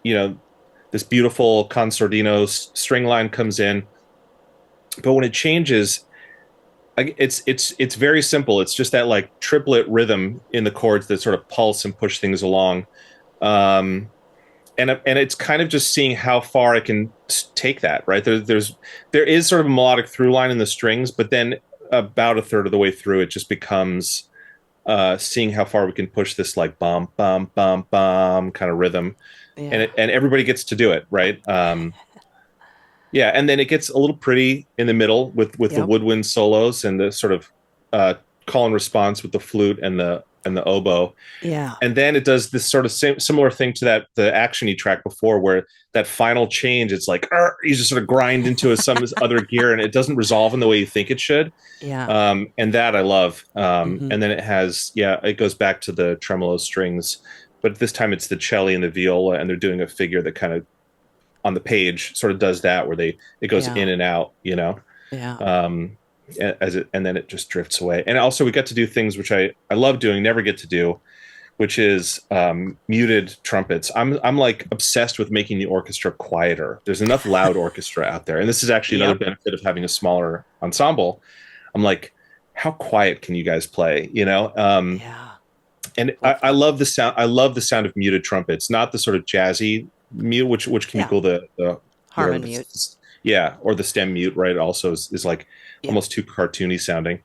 this beautiful concertino string line comes in, but when it changes, it's very simple. It's just that like triplet rhythm in the chords that sort of pulse and push things along, and it's kind of just seeing how far I can take that. Right there is sort of a melodic through line in the strings, but then about a third of the way through, it just becomes seeing how far we can push this like bum bum bum bum kind of rhythm. And everybody gets to do it, right? And then it gets a little pretty in the middle with the woodwind solos and the sort of call and response with the flute and the oboe. Yeah. And then it does this sort of similar thing to the action-y track before, where that final change, it's like you just sort of grind into some other gear, and it doesn't resolve in the way you think it should. Yeah. And that I love. And then it goes back to the tremolo strings. But this time it's the cello and the viola, and they're doing a figure that kind of on the page sort of does that, where it goes in and out, Yeah. and then it just drifts away. And also we got to do things which I love doing, never get to do, which is muted trumpets. I'm like obsessed with making the orchestra quieter. There's enough loud orchestra out there, and this is actually another benefit of having a smaller ensemble. I'm like, how quiet can you guys play? And I love the sound. I love the sound of muted trumpets, not the sort of jazzy mute, which can equal the harmon mute. Yeah, or the stem mute, right? Also is like almost too cartoony sounding.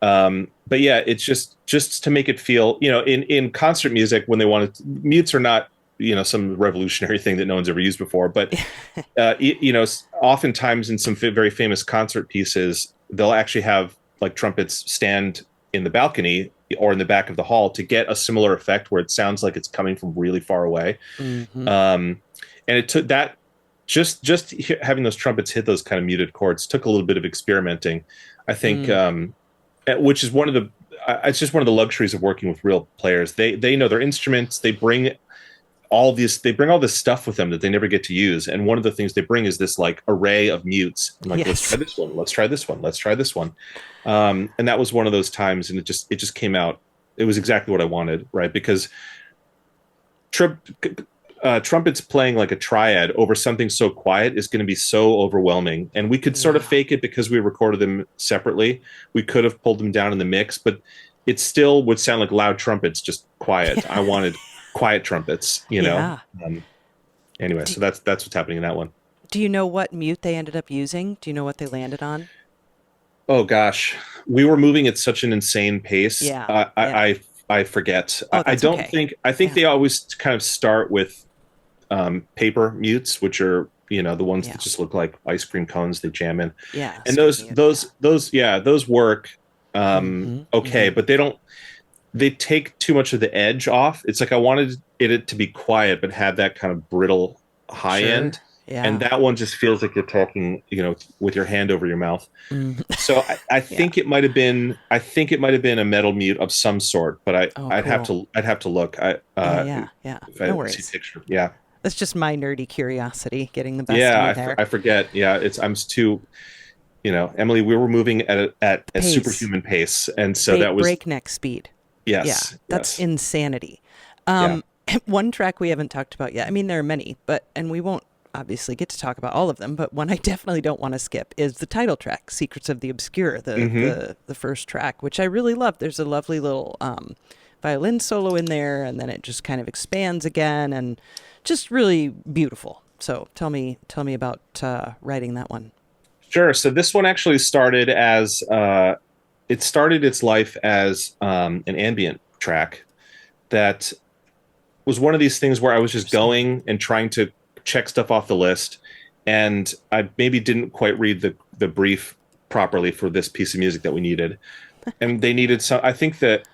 But yeah, it's just to make it feel, in concert music, when they want to, mutes are not, some revolutionary thing that no one's ever used before. But, oftentimes in some very famous concert pieces, they'll actually have like trumpets stand in the balcony or in the back of the hall to get a similar effect where it sounds like it's coming from really far away. And it took that, just having those trumpets hit those kind of muted chords took a little bit of experimenting, I think, which is it's just one of the luxuries of working with real players. They know their instruments. They bring all this stuff with them that they never get to use. And one of the things they bring is this like array of mutes. I'm like, let's try this one. Let's try this one. Let's try this one. And that was one of those times. And it just came out. It was exactly what I wanted. Right. Because trumpets playing like a triad over something so quiet is going to be so overwhelming. And we could sort of fake it because we recorded them separately. We could have pulled them down in the mix, but it still would sound like loud trumpets, just quiet. I wanted quiet trumpets, anyway, so that's what's happening in that one. Do you know what mute they ended up using? Do you know what they landed on? Oh gosh, we were moving at such an insane pace. I forget. I don't think. I think they always kind of start with paper mutes, which are the ones that just look like ice cream cones they jam in. Yeah, and those work okay, but they don't. They take too much of the edge off. It's like I wanted it to be quiet, but have that kind of brittle high end. Yeah. And that one just feels like you're talking, with your hand over your mouth. So I think it might have been. I think it might have been a metal mute of some sort, but I'd have to look. No worries. Picture. Yeah. That's just my nerdy curiosity, getting the best of me there. I forget. Yeah, I'm too. Emily, we were moving at a superhuman pace, and so that was breakneck speed. Yes. Yeah, that's insanity. One track we haven't talked about yet. I mean, there are many, and we won't obviously get to talk about all of them, but one I definitely don't want to skip is the title track, Secrets of the Obscure, the first track, which I really love. There's a lovely little violin solo in there, and then it just kind of expands again, and just really beautiful. So tell me about writing that one. Sure. So this one actually started as it started its life as an ambient track that was one of these things where I was just going and trying to check stuff off the list, and I maybe didn't quite read the brief properly for this piece of music that we needed, and they needed some. I think that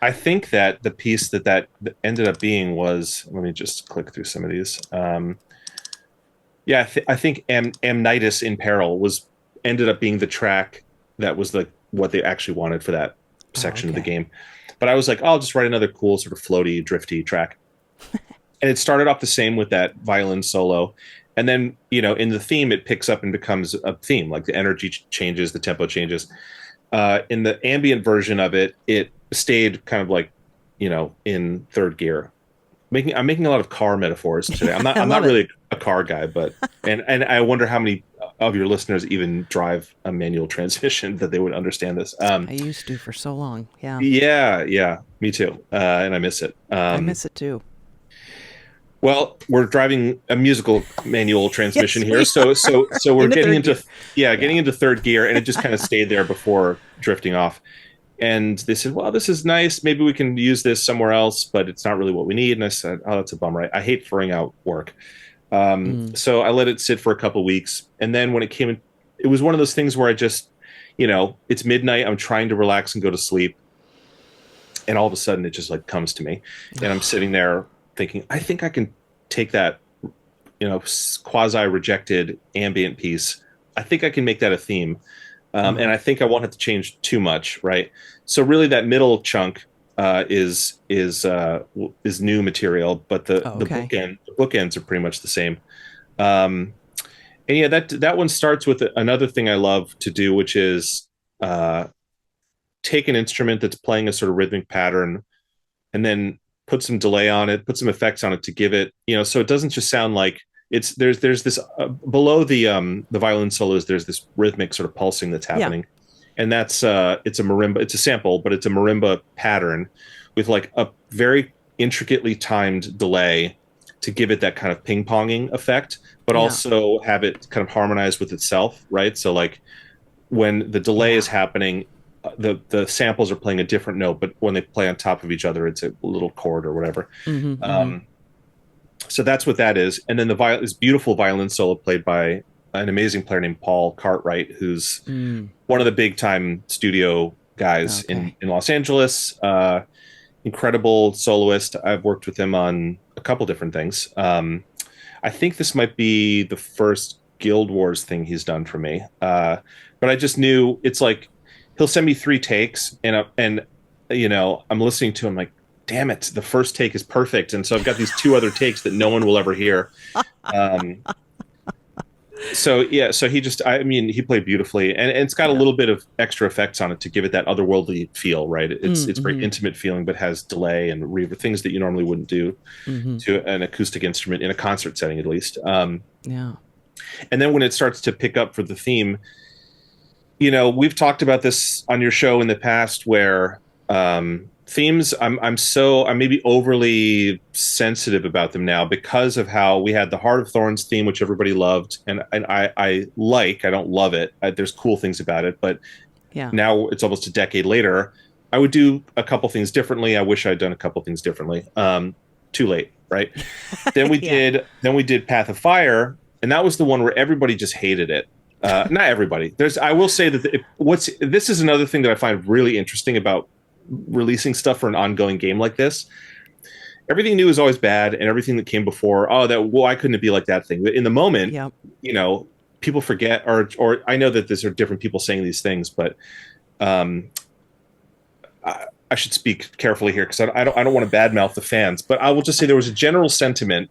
the piece that ended up being was. Let me just click through some of these. I think Amnitis in Peril ended up being the track that was what they actually wanted for that section of the game. But I was like, I'll just write another cool sort of floaty, drifty track. And it started off the same with that violin solo. And then, in the theme, it picks up and becomes a theme. Like the energy changes, the tempo changes. In the ambient version of it, it stayed kind of like, in third gear. I'm making a lot of car metaphors today. I'm not really a car guy, but and I wonder how many of your listeners even drive a manual transmission that they would understand this. I used to for so long. Yeah. Yeah, me too. And I miss it. I miss it too. Well, we're driving a musical manual transmission here, so we're getting into third gear, and it just kind of stayed there before drifting off. And they said, well, this is nice. Maybe we can use this somewhere else, but it's not really what we need. And I said, oh, that's a bummer. I hate throwing out work. So I let it sit for a couple of weeks. And then when it came in, it was one of those things where I just, it's midnight. I'm trying to relax and go to sleep. And all of a sudden it just like comes to me. And I'm sitting there thinking, I think I can take that, quasi rejected ambient piece. I think I can make that a theme. And I think I won't have to change too much, right? So really, that middle chunk is new material, but the bookends are pretty much the same. And yeah, that one starts with another thing I love to do, which is take an instrument that's playing a sort of rhythmic pattern, and then put some delay on it, put some effects on it to give it, so it doesn't just sound like. There's this below the violin solos. There's this rhythmic sort of pulsing that's happening, and that's it's a marimba. It's a sample, but it's a marimba pattern with like a very intricately timed delay to give it that kind of ping ponging effect, but also have it kind of harmonize with itself, right? So like when the delay is happening, the samples are playing a different note, but when they play on top of each other, it's a little chord or whatever. So that's what that is. And then this beautiful violin solo played by an amazing player named Paul Cartwright, who's one of the big time studio guys in Los Angeles. Incredible soloist. I've worked with him on a couple different things. I think this might be the first Guild Wars thing he's done for me. But I just knew it's like he'll send me 3 takes and I'm listening to him like, damn it, the first take is perfect. And so I've got these 2 other takes that no one will ever hear. So he played beautifully, and it's got a little bit of extra effects on it to give it that otherworldly feel, right? It's very intimate feeling, but has delay and reverb, things that you normally wouldn't do to an acoustic instrument in a concert setting, at least. And then when it starts to pick up for the theme, we've talked about this on your show in the past where, themes, I'm maybe overly sensitive about them now because of how we had the Heart of Thorns theme, which everybody loved, and I don't love it. There's cool things about it, but now it's almost a decade later. I would do a couple things differently. I wish I'd done a couple things differently. Too late, right? Then we did Path of Fire, and that was the one where everybody just hated it. Not everybody. I will say that this is another thing that I find really interesting about releasing stuff for an ongoing game like this. Everything new is always bad, and everything that came before, why couldn't it be like that thing? But in the moment, people forget, or I know that there are different people saying these things, but I should speak carefully here because I don't want to badmouth the fans, but I will just say there was a general sentiment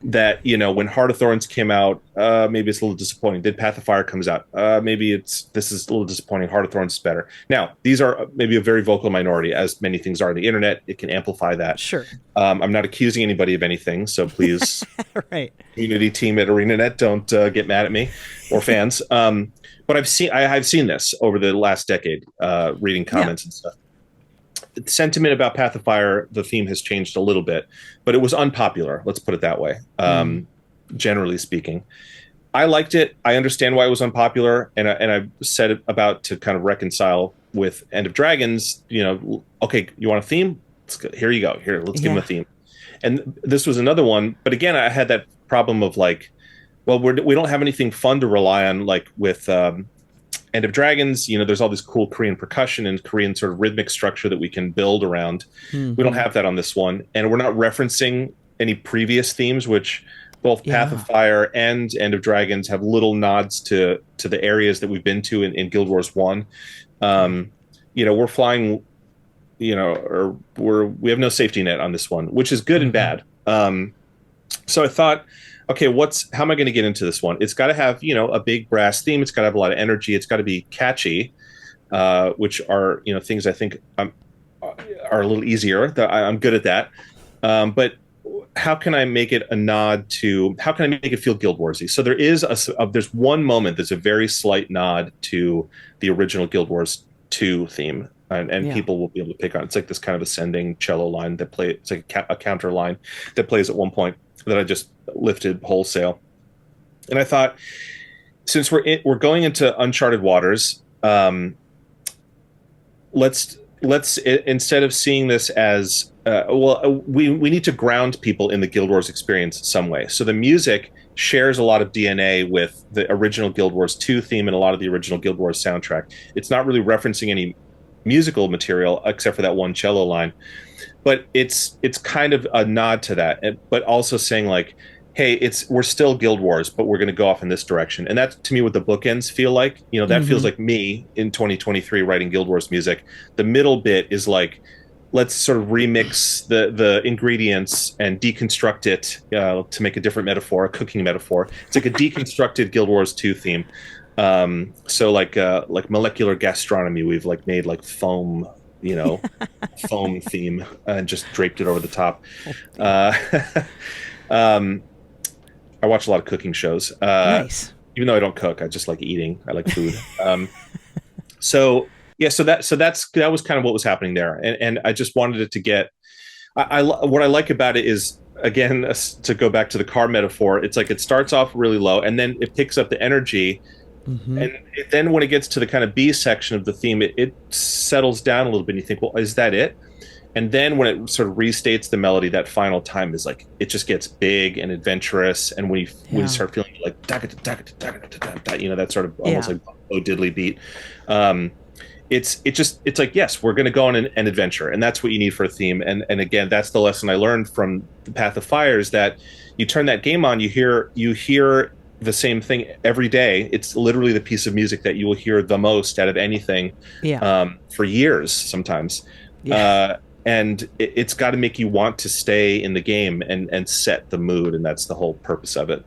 that, when Heart of Thorns came out, maybe it's a little disappointing. Did Path of Fire comes out, maybe this is a little disappointing. Heart of Thorns is better. Now, these are maybe a very vocal minority, as many things are on the internet. It can amplify that. Sure. I'm not accusing anybody of anything, so please, right, community team at ArenaNet, don't get mad at me, or fans. But I've seen this over the last decade, reading comments and stuff. The sentiment about Path of Fire, the theme has changed a little bit, but it was unpopular. Let's put it that way, generally speaking. I liked it. I understand why it was unpopular, and I set it about to kind of reconcile with End of Dragons. Okay, you want a theme? Here you go. Here, let's give them a theme. And this was another one, but again, I had that problem of like, well, we don't have anything fun to rely on, like with End of Dragons. There's all this cool Korean percussion and Korean sort of rhythmic structure that we can build around. We don't have that on this one, and we're not referencing any previous themes, which both Path of Fire and End of Dragons have little nods to the areas that we've been to in Guild Wars 1. We're flying, or we have no safety net on this one, which is good and bad. So I thought, okay, how am I going to get into this one? It's got to have, a big brass theme. It's got to have a lot of energy. It's got to be catchy, which are, things I think are a little easier. I'm good at that. But how can I make it how can I make it feel Guild Warsy? So there's one moment that's a very slight nod to the original Guild Wars 2 theme. And people will be able to pick on. It's like this kind of ascending cello line it's like a counter line that plays at one point that I just lifted wholesale. And I thought, since we're going into uncharted waters, let's instead of seeing this as we need to ground people in the Guild Wars experience some way. So the music shares a lot of DNA with the original Guild Wars 2 theme and a lot of the original Guild Wars soundtrack. It's not really referencing any musical material except for that one cello line, but it's kind of a nod to that, but also saying like, hey, we're still Guild Wars, but we're going to go off in this direction. And that's, to me, what the bookends feel like. That feels like me in 2023 writing Guild Wars music. The middle bit is like, let's sort of remix the ingredients and deconstruct it to make a different metaphor, a cooking metaphor. It's like a deconstructed Guild Wars 2 theme. So like molecular gastronomy, we've like made like foam, foam theme and just draped it over the top. I watch a lot of cooking shows. Nice. Even though I don't cook, I just like eating. I like food. So that was kind of what was happening there, and I just wanted it to get. What I like about it is, again, to go back to the car metaphor, it's like it starts off really low, and then it picks up the energy, and then when it gets to the kind of B section of the theme, it settles down a little bit. And you think, well, is that it? And then when it sort of restates the melody, that final time is like, it just gets big and adventurous. And when you start feeling like, that sort of almost like oh diddly beat. It's like, yes, we're going to go on an adventure. And that's what you need for a theme. And again, that's the lesson I learned from the Path of Fire, is that you turn that game on, you hear the same thing every day. It's literally the piece of music that you will hear the most out of anything for years sometimes. And it's got to make you want to stay in the game and set the mood, and that's the whole purpose of it.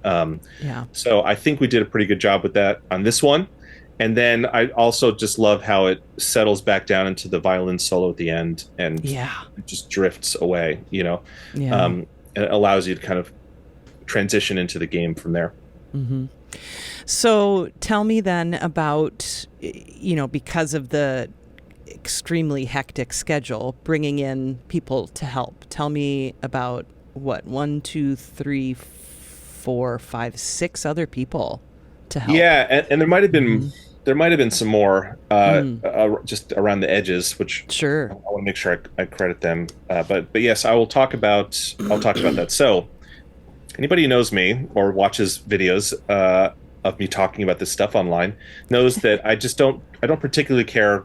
So I think we did a pretty good job with that on this one. And then I also just love how it settles back down into the violin solo at the end, and it just drifts away, and it allows you to kind of transition into the game from there. So tell me then about, because of the extremely hectic schedule, bringing in people to help. Tell me about 1, 2, 3, 4, 5, 6 other people to help. Yeah, and there might have been some more just around the edges, which I want to make sure I credit them. But yes, I'll talk about that. So anybody who knows me or watches videos of me talking about this stuff online knows that I don't particularly care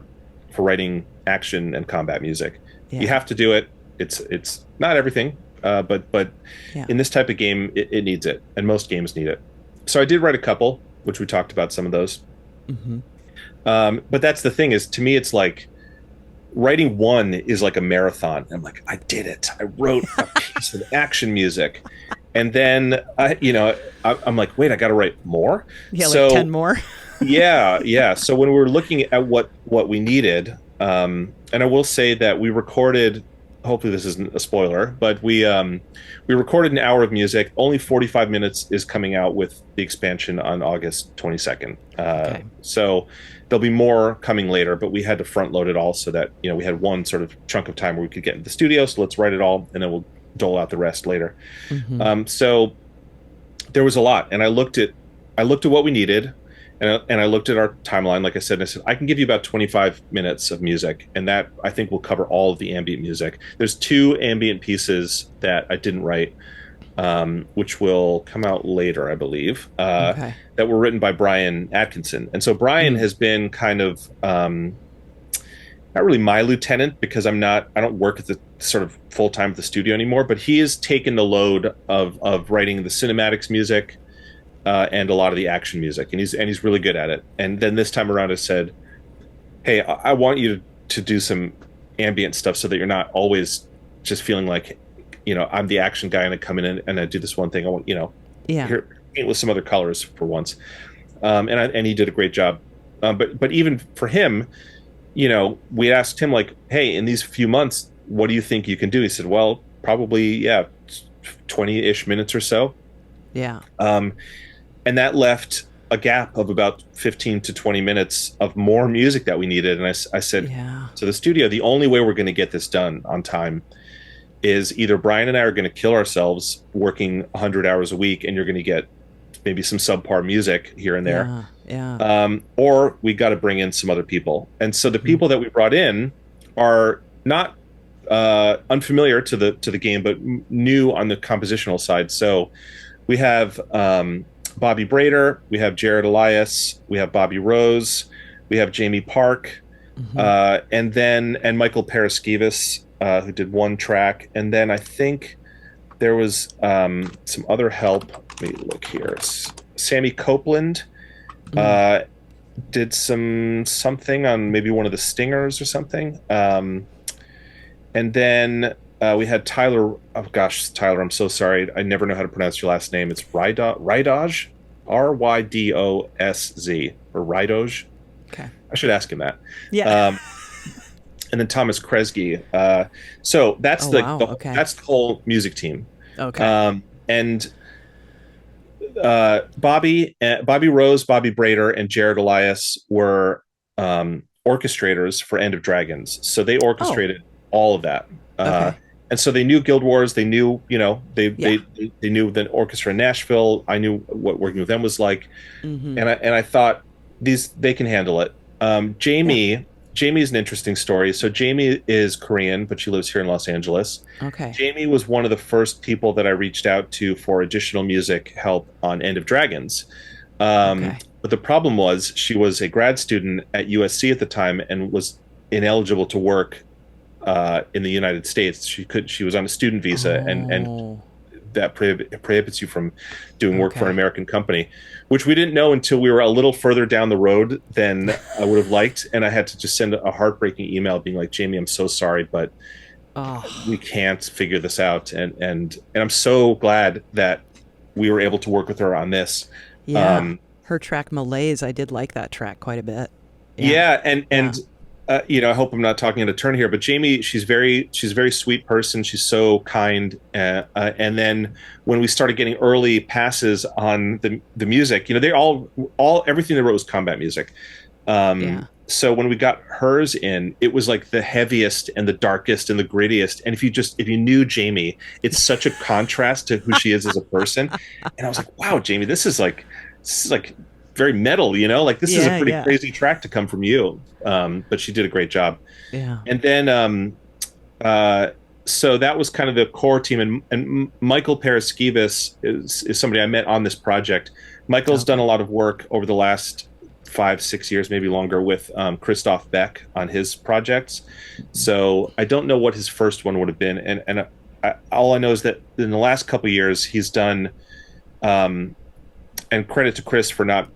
for writing action and combat music. You have to do it. It's not everything, but in this type of game, it needs it, and most games need it. So I did write a couple, which we talked about some of those. But that's the thing, is to me, it's like writing one is like a marathon. I'm like, I did it. I wrote a piece of action music. And then, I'm like, wait, I got to write more? Yeah, so, like 10 more? Yeah. So when we were looking at what we needed, and I will say that we recorded, hopefully this isn't a spoiler, but we recorded an hour of music. Only 45 minutes is coming out with the expansion on August 22nd. So there'll be more coming later, but we had to front load it all so that, we had one sort of chunk of time where we could get into the studio. So let's write it all, and then we'll dole out the rest later. So there was a lot, and I looked at I looked at what we needed, and I looked at our timeline, like I said, and I said, I can give you about 25 minutes of music, and that I think will cover all of the ambient music. There's 2 ambient pieces that I didn't write, which will come out later, I believe, Okay. that were written by Brian Atkinson. And so Brian has been kind of not really my lieutenant, because I don't work at the sort of full time at the studio anymore, but he has taken the load of writing the cinematics music and a lot of the action music, and he's really good at it. And then this time around, I said, "Hey, I want you to do some ambient stuff so that you're not always just feeling like, I'm the action guy and I come in and I do this one thing. I want, here, paint with some other colors for once." And he did a great job. But even for him, we asked him, like, "Hey, in these few months, what do you think you can do?" He said, "Well, probably 20-ish minutes or so." Yeah. And that left a gap of about 15 to 20 minutes of more music that we needed. And I said to the studio, the only way we're going to get this done on time is either Brian and I are going to kill ourselves working 100 hours a week, and you're going to get maybe some subpar music here and there. Or we got to bring in some other people. And so the people that we brought in are not unfamiliar to the game, but new on the compositional side. So we have Bobby Brader, we have Jared Elias, we have Bobby Rose, we have Jamie Park, and Michael Paraskevas, who did one track. And then I think there was some other help. Let me look here. Sammy Copeland did something on maybe one of the stingers or something. And then we had Tyler. Oh gosh, Tyler, I'm so sorry. I never know how to pronounce your last name. It's Rydoj, Rydozz, or Rydoj. Okay. I should ask him that. Yeah. And then Thomas Kresge. So that's that's the whole music team. Okay. And Bobby Rose, Bobby Brader, and Jared Elias were orchestrators for End of Dragons. So they orchestrated all of that. And so they knew Guild Wars. They knew, they knew the orchestra in Nashville. I knew what working with them was like, and I thought they can handle it. Jamie is an interesting story. So Jamie is Korean, but she lives here in Los Angeles. Okay. Jamie was one of the first people that I reached out to for additional music help on End of Dragons. But the problem was she was a grad student at USC at the time and was ineligible to work in the United States. She was on a student visa, and that prohibits you from doing work for an American company, which we didn't know until we were a little further down the road than I would have liked. And I had to just send a heartbreaking email being like, "Jamie, I'm so sorry, but we can't figure this out." And I'm so glad that we were able to work with her on this. Her track Malaise, I did like that track quite a bit. I hope I'm not talking out of turn here, but Jamie, she's a very sweet person. She's so kind. And then when we started getting early passes on the music, they all everything they wrote was combat music. So when we got hers in, it was like the heaviest and the darkest and the grittiest. And if you knew Jamie, it's such a contrast to who she is as a person. And I was like, wow, Jamie, this is like very metal, like this is a pretty crazy track to come from you. But she did a great job. And then so that was kind of the core team, and Michael Paraskevas is somebody I met on this project. Michael's done a lot of work over the last 5-6 years, maybe longer, with Christoph Beck on his projects. So I don't know what his first one would have been, and all I know is that in the last couple of years he's done, and credit to Chris for not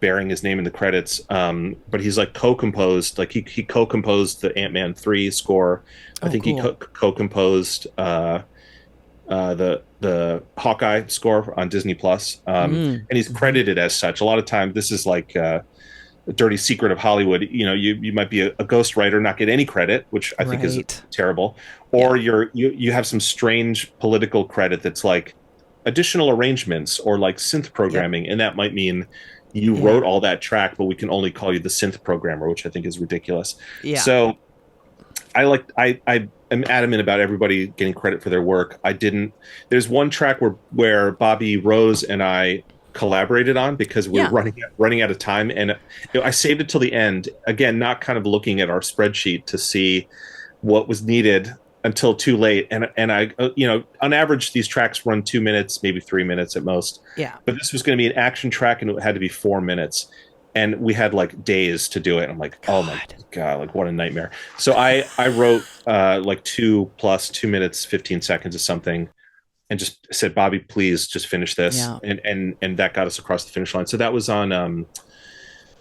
bearing his name in the credits, but he's like co-composed, like he co-composed the Ant-Man 3 score. I think he co-composed the Hawkeye score on Disney Plus, and he's credited as such. A lot of times this is like a dirty secret of Hollywood. You might be a ghostwriter, not get any credit, which I think is terrible, or you have some strange political credit that's like additional arrangements or like synth programming, and that might mean you wrote all that track, but we can only call you the synth programmer, which I think is ridiculous. So I'm adamant about everybody getting credit for their work. There's one track where Bobby Rose and I collaborated on because we were running out of time, and I saved it till the end. Again, not kind of looking at our spreadsheet to see what was needed until too late. And I, on average, these tracks run 2 minutes, maybe 3 minutes at most. Yeah. But this was going to be an action track, and it had to be 4 minutes. And we had like days to do it. I'm like, oh my God, like what a nightmare. So I wrote like 2 + 2 minutes, 15 seconds of something, and just said, Bobby, please just finish this. Yeah. And that got us across the finish line. So that was on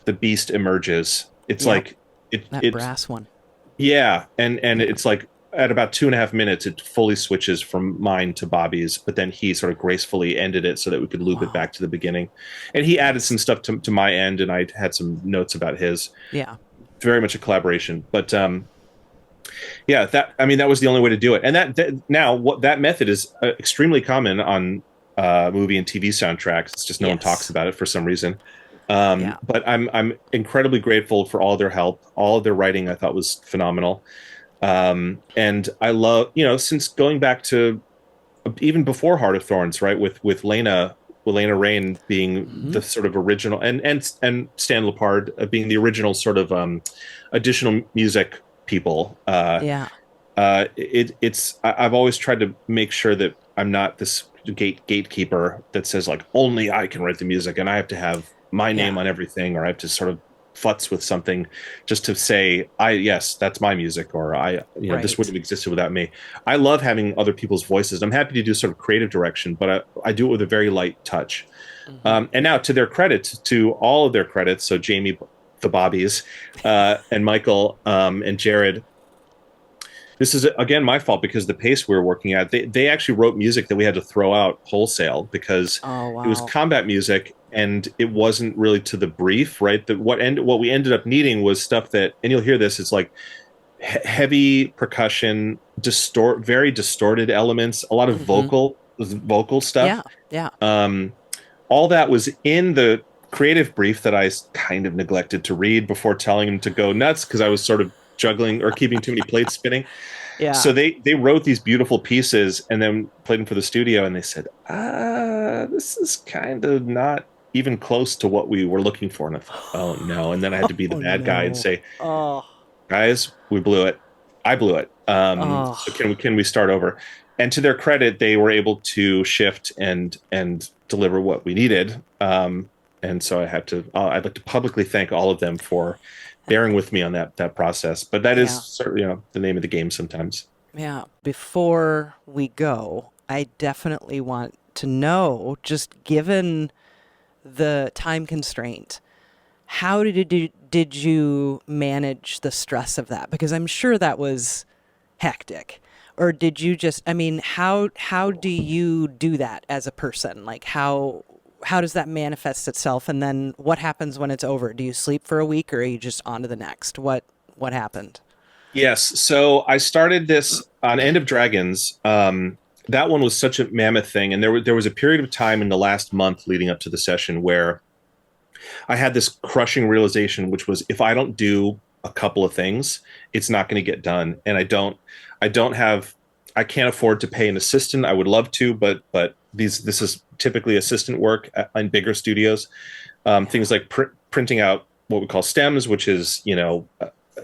The Beast Emerges. It's like that brass one. Yeah. And it's like at about 2.5 minutes, it fully switches from mine to Bobby's, but then he sort of gracefully ended it so that we could loop it back to the beginning. And he added some stuff to my end, and I had some notes about his. Yeah. Very much a collaboration. But that was the only way to do it. And that method is extremely common on movie and TV soundtracks. It's just no one talks about it for some reason. But I'm incredibly grateful for all their help. All of their writing I thought was phenomenal. And I love, since going back to even before Heart of Thorns, right, with Lena Rain being the sort of original, and Stan Lepard being the original sort of additional music people. I've always tried to make sure that I'm not this gatekeeper that says like only I can write the music and I have to have my name on everything, or I have to sort of futz with something just to say yes, that's my music, or this wouldn't have existed without me. I love having other people's voices. I'm happy to do sort of creative direction, but I do it with a very light touch. And now to their credit, to all of their credits, so Jamie, the Bobbies, and Michael, and Jared, this is again my fault because the pace we were working at, they actually wrote music that we had to throw out wholesale because it was combat music and it wasn't really to the brief, right? What we ended up needing was stuff that, and you'll hear this, it's like heavy percussion, very distorted elements, a lot of vocal stuff. All that was in the creative brief that I kind of neglected to read before telling him to go nuts because I was sort of juggling or keeping too many plates spinning. So they wrote these beautiful pieces and then played them for the studio, and they said, this is kind of not even close to what we were looking for. And I thought, oh no. And then I had to be the bad guy and say, guys, we blew it. I blew it. So can we start over? And to their credit, they were able to shift and deliver what we needed. And so I'd like to publicly thank all of them for bearing with me on that process. But that is certainly, the name of the game sometimes. Yeah. Before we go, I definitely want to know, just given the time constraint, how did you manage the stress of that? Because I'm sure that was hectic. Or did you just, how do you do that as a person? Like how does that manifest itself? And then what happens when it's over? Do you sleep for a week or are you just on to the next? What happened? Yes. So I started this on End of Dragons. That one was such a mammoth thing. And there was a period of time in the last month leading up to the session where I had this crushing realization, which was if I don't do a couple of things, it's not going to get done. And I can't afford to pay an assistant. I would love to, but this is typically assistant work in bigger studios. Things like printing out what we call stems, which is,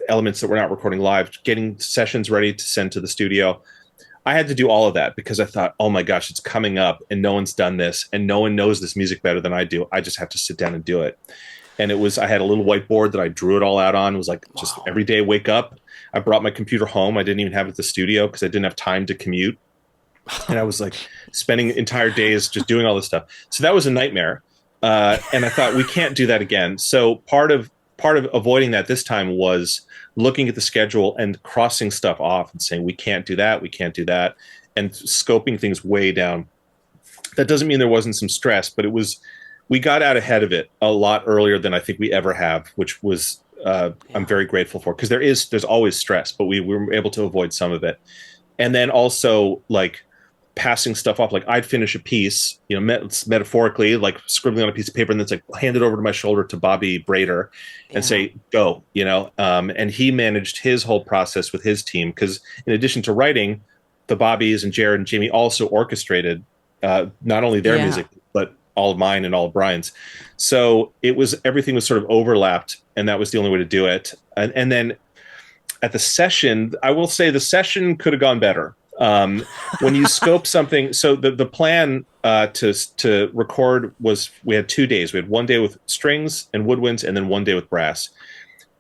elements that we're not recording live, getting sessions ready to send to the studio. I had to do all of that because I thought, oh my gosh, it's coming up and no one's done this and no one knows this music better than I do. I just have to sit down and do it. And I had a little whiteboard that I drew it all out on. It was like just every day wake up. I brought my computer home. I didn't even have it at the studio because I didn't have time to commute. And I was like spending entire days just doing all this stuff. So that was a nightmare. And I thought we can't do that again. So part of avoiding that this time was looking at the schedule and crossing stuff off and saying, we can't do that. We can't do that. And scoping things way down. That doesn't mean there wasn't some stress, but we got out ahead of it a lot earlier than I think we ever have, which was, I'm very grateful for, because there's always stress, but we were able to avoid some of it. And then also like passing stuff off, like I'd finish a piece, metaphorically, like scribbling on a piece of paper, and then it's like hand it over to my shoulder to Bobby Brader and say, go, and he managed his whole process with his team. Because in addition to writing, the Bobbies and Jared and Jamie also orchestrated not only their music, but all of mine and all of Brian's. So everything was sort of overlapped, and that was the only way to do it. And then at the session, I will say the session could have gone better. When you scope something, so the plan to record was, we had 2 days. We had 1 day with strings and woodwinds, and then 1 day with brass.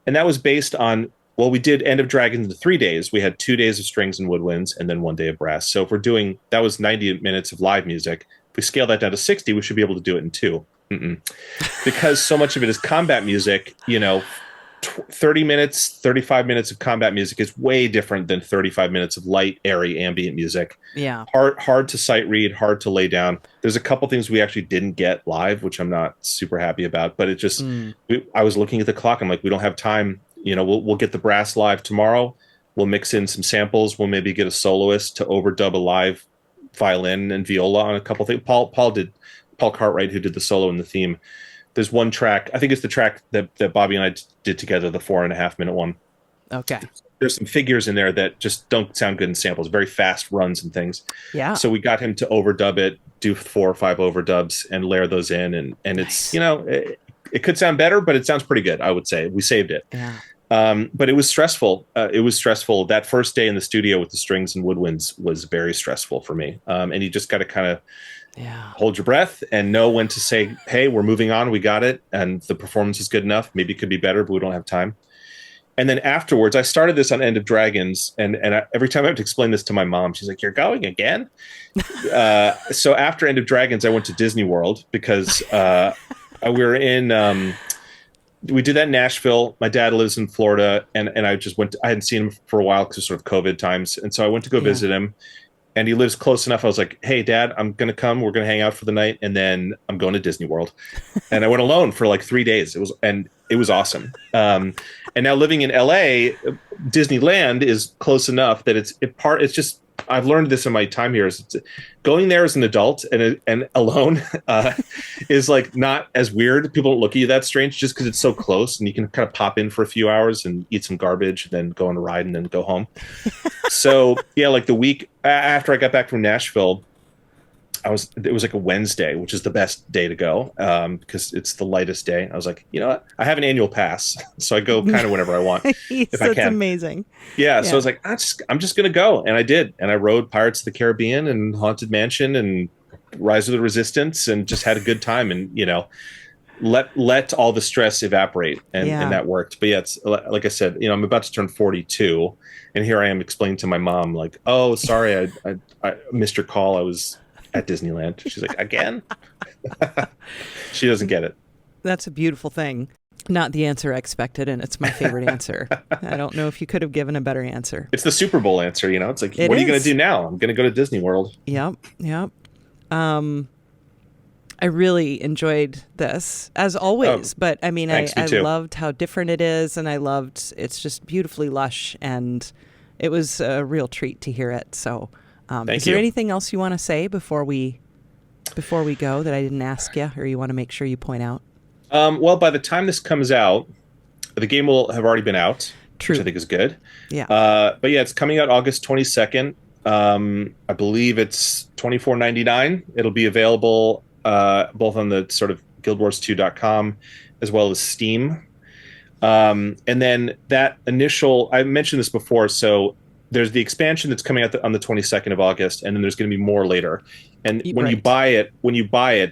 And that was based on, well, we did End of Dragons in 3 days. We had 2 days of strings and woodwinds, and then 1 day of brass. So if we're doing, that was 90 minutes of live music. If we scale that down to 60, we should be able to do it in 2. Because so much of it is combat music, 30 minutes, 35 minutes of combat music is way different than 35 minutes of light, airy, ambient music. Yeah. Hard to sight read, hard to lay down. There's a couple things we actually didn't get live, which I'm not super happy about, but it just, I was looking at the clock. I'm like, we don't have time. We'll get the brass live tomorrow. We'll mix in some samples. We'll maybe get a soloist to overdub a live violin and viola on a couple things. Paul Cartwright, who did the solo and the theme. There's one track, I think it's the track that Bobby and I did together, the 4.5 minute one. Okay. There's some figures in there that just don't sound good in samples, very fast runs and things. Yeah. So we got him to overdub it, do 4 or 5 overdubs and layer those in. And nice. It's, it could sound better, but it sounds pretty good, I would say. We saved it. Yeah. But it was stressful. That first day in the studio with the strings and woodwinds was very stressful for me. And you just got to kind of hold your breath and know when to say, hey, we're moving on. We got it. And the performance is good enough. Maybe it could be better, but we don't have time. And then afterwards, I started this on End of Dragons. And every time I have to explain this to my mom, she's like, you're going again? So after End of Dragons, I went to Disney World because we were in... we did that in Nashville. My dad lives in Florida, and I just went. I hadn't seen him for a while because of sort of COVID times, and so I went to go visit him. And he lives close enough. I was like, "Hey, Dad, I'm gonna come. We're gonna hang out for the night, and then I'm going to Disney World." And I went alone for like 3 days. It was awesome. And now living in LA, Disneyland is close enough that it's just. I've learned this in my time here. Is going there as an adult and alone is like not as weird. People don't look at you that strange just because it's so close, and you can kind of pop in for a few hours and eat some garbage, and then go on a ride and then go home. So yeah, like the week after I got back from Nashville, it was like a Wednesday, which is the best day to go because it's the lightest day. I was like, you know what? I have an annual pass, so I go kind of whenever I want if I can. It's amazing. Yeah, so I was like, I'm just gonna go, and I did, and I rode Pirates of the Caribbean and Haunted Mansion and Rise of the Resistance, and just had a good time, and let all the stress evaporate, and that worked. But yeah, it's like I said, I'm about to turn 42, and here I am explaining to my mom like, oh, sorry, I missed your call. I was at Disneyland. She's like, again? She doesn't get it. That's a beautiful thing. Not the answer I expected, and it's my favorite answer. I don't know if you could have given a better answer. It's the Super Bowl answer, It's like, what are you going to do now? I'm going to go to Disney World. Yep. I really enjoyed this, as always. But, I mean, I loved how different it is, and I loved it's just beautifully lush, and it was a real treat to hear it. So... is there anything else you want to say before we go that I didn't ask you, or you want to make sure you point out? Well, by the time this comes out, the game will have already been out, which I think is good. Yeah. But yeah, it's coming out August 22nd. I believe it's $24.99. It'll be available both on the sort of guildwars2.com as well as Steam. And then that initial, I mentioned this before, so there's the expansion that's coming out on the 22nd of August, and then there's going to be more later. And when you buy it,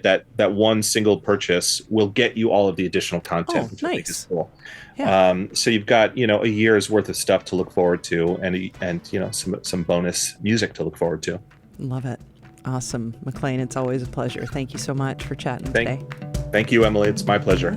that one single purchase will get you all of the additional content, which I think is cool. Yeah. So you've got a year's worth of stuff to look forward to, and some bonus music to look forward to. Love it. Awesome, Maclaine. It's always a pleasure. Thank you so much for chatting today. Thank you, Emily. It's my pleasure.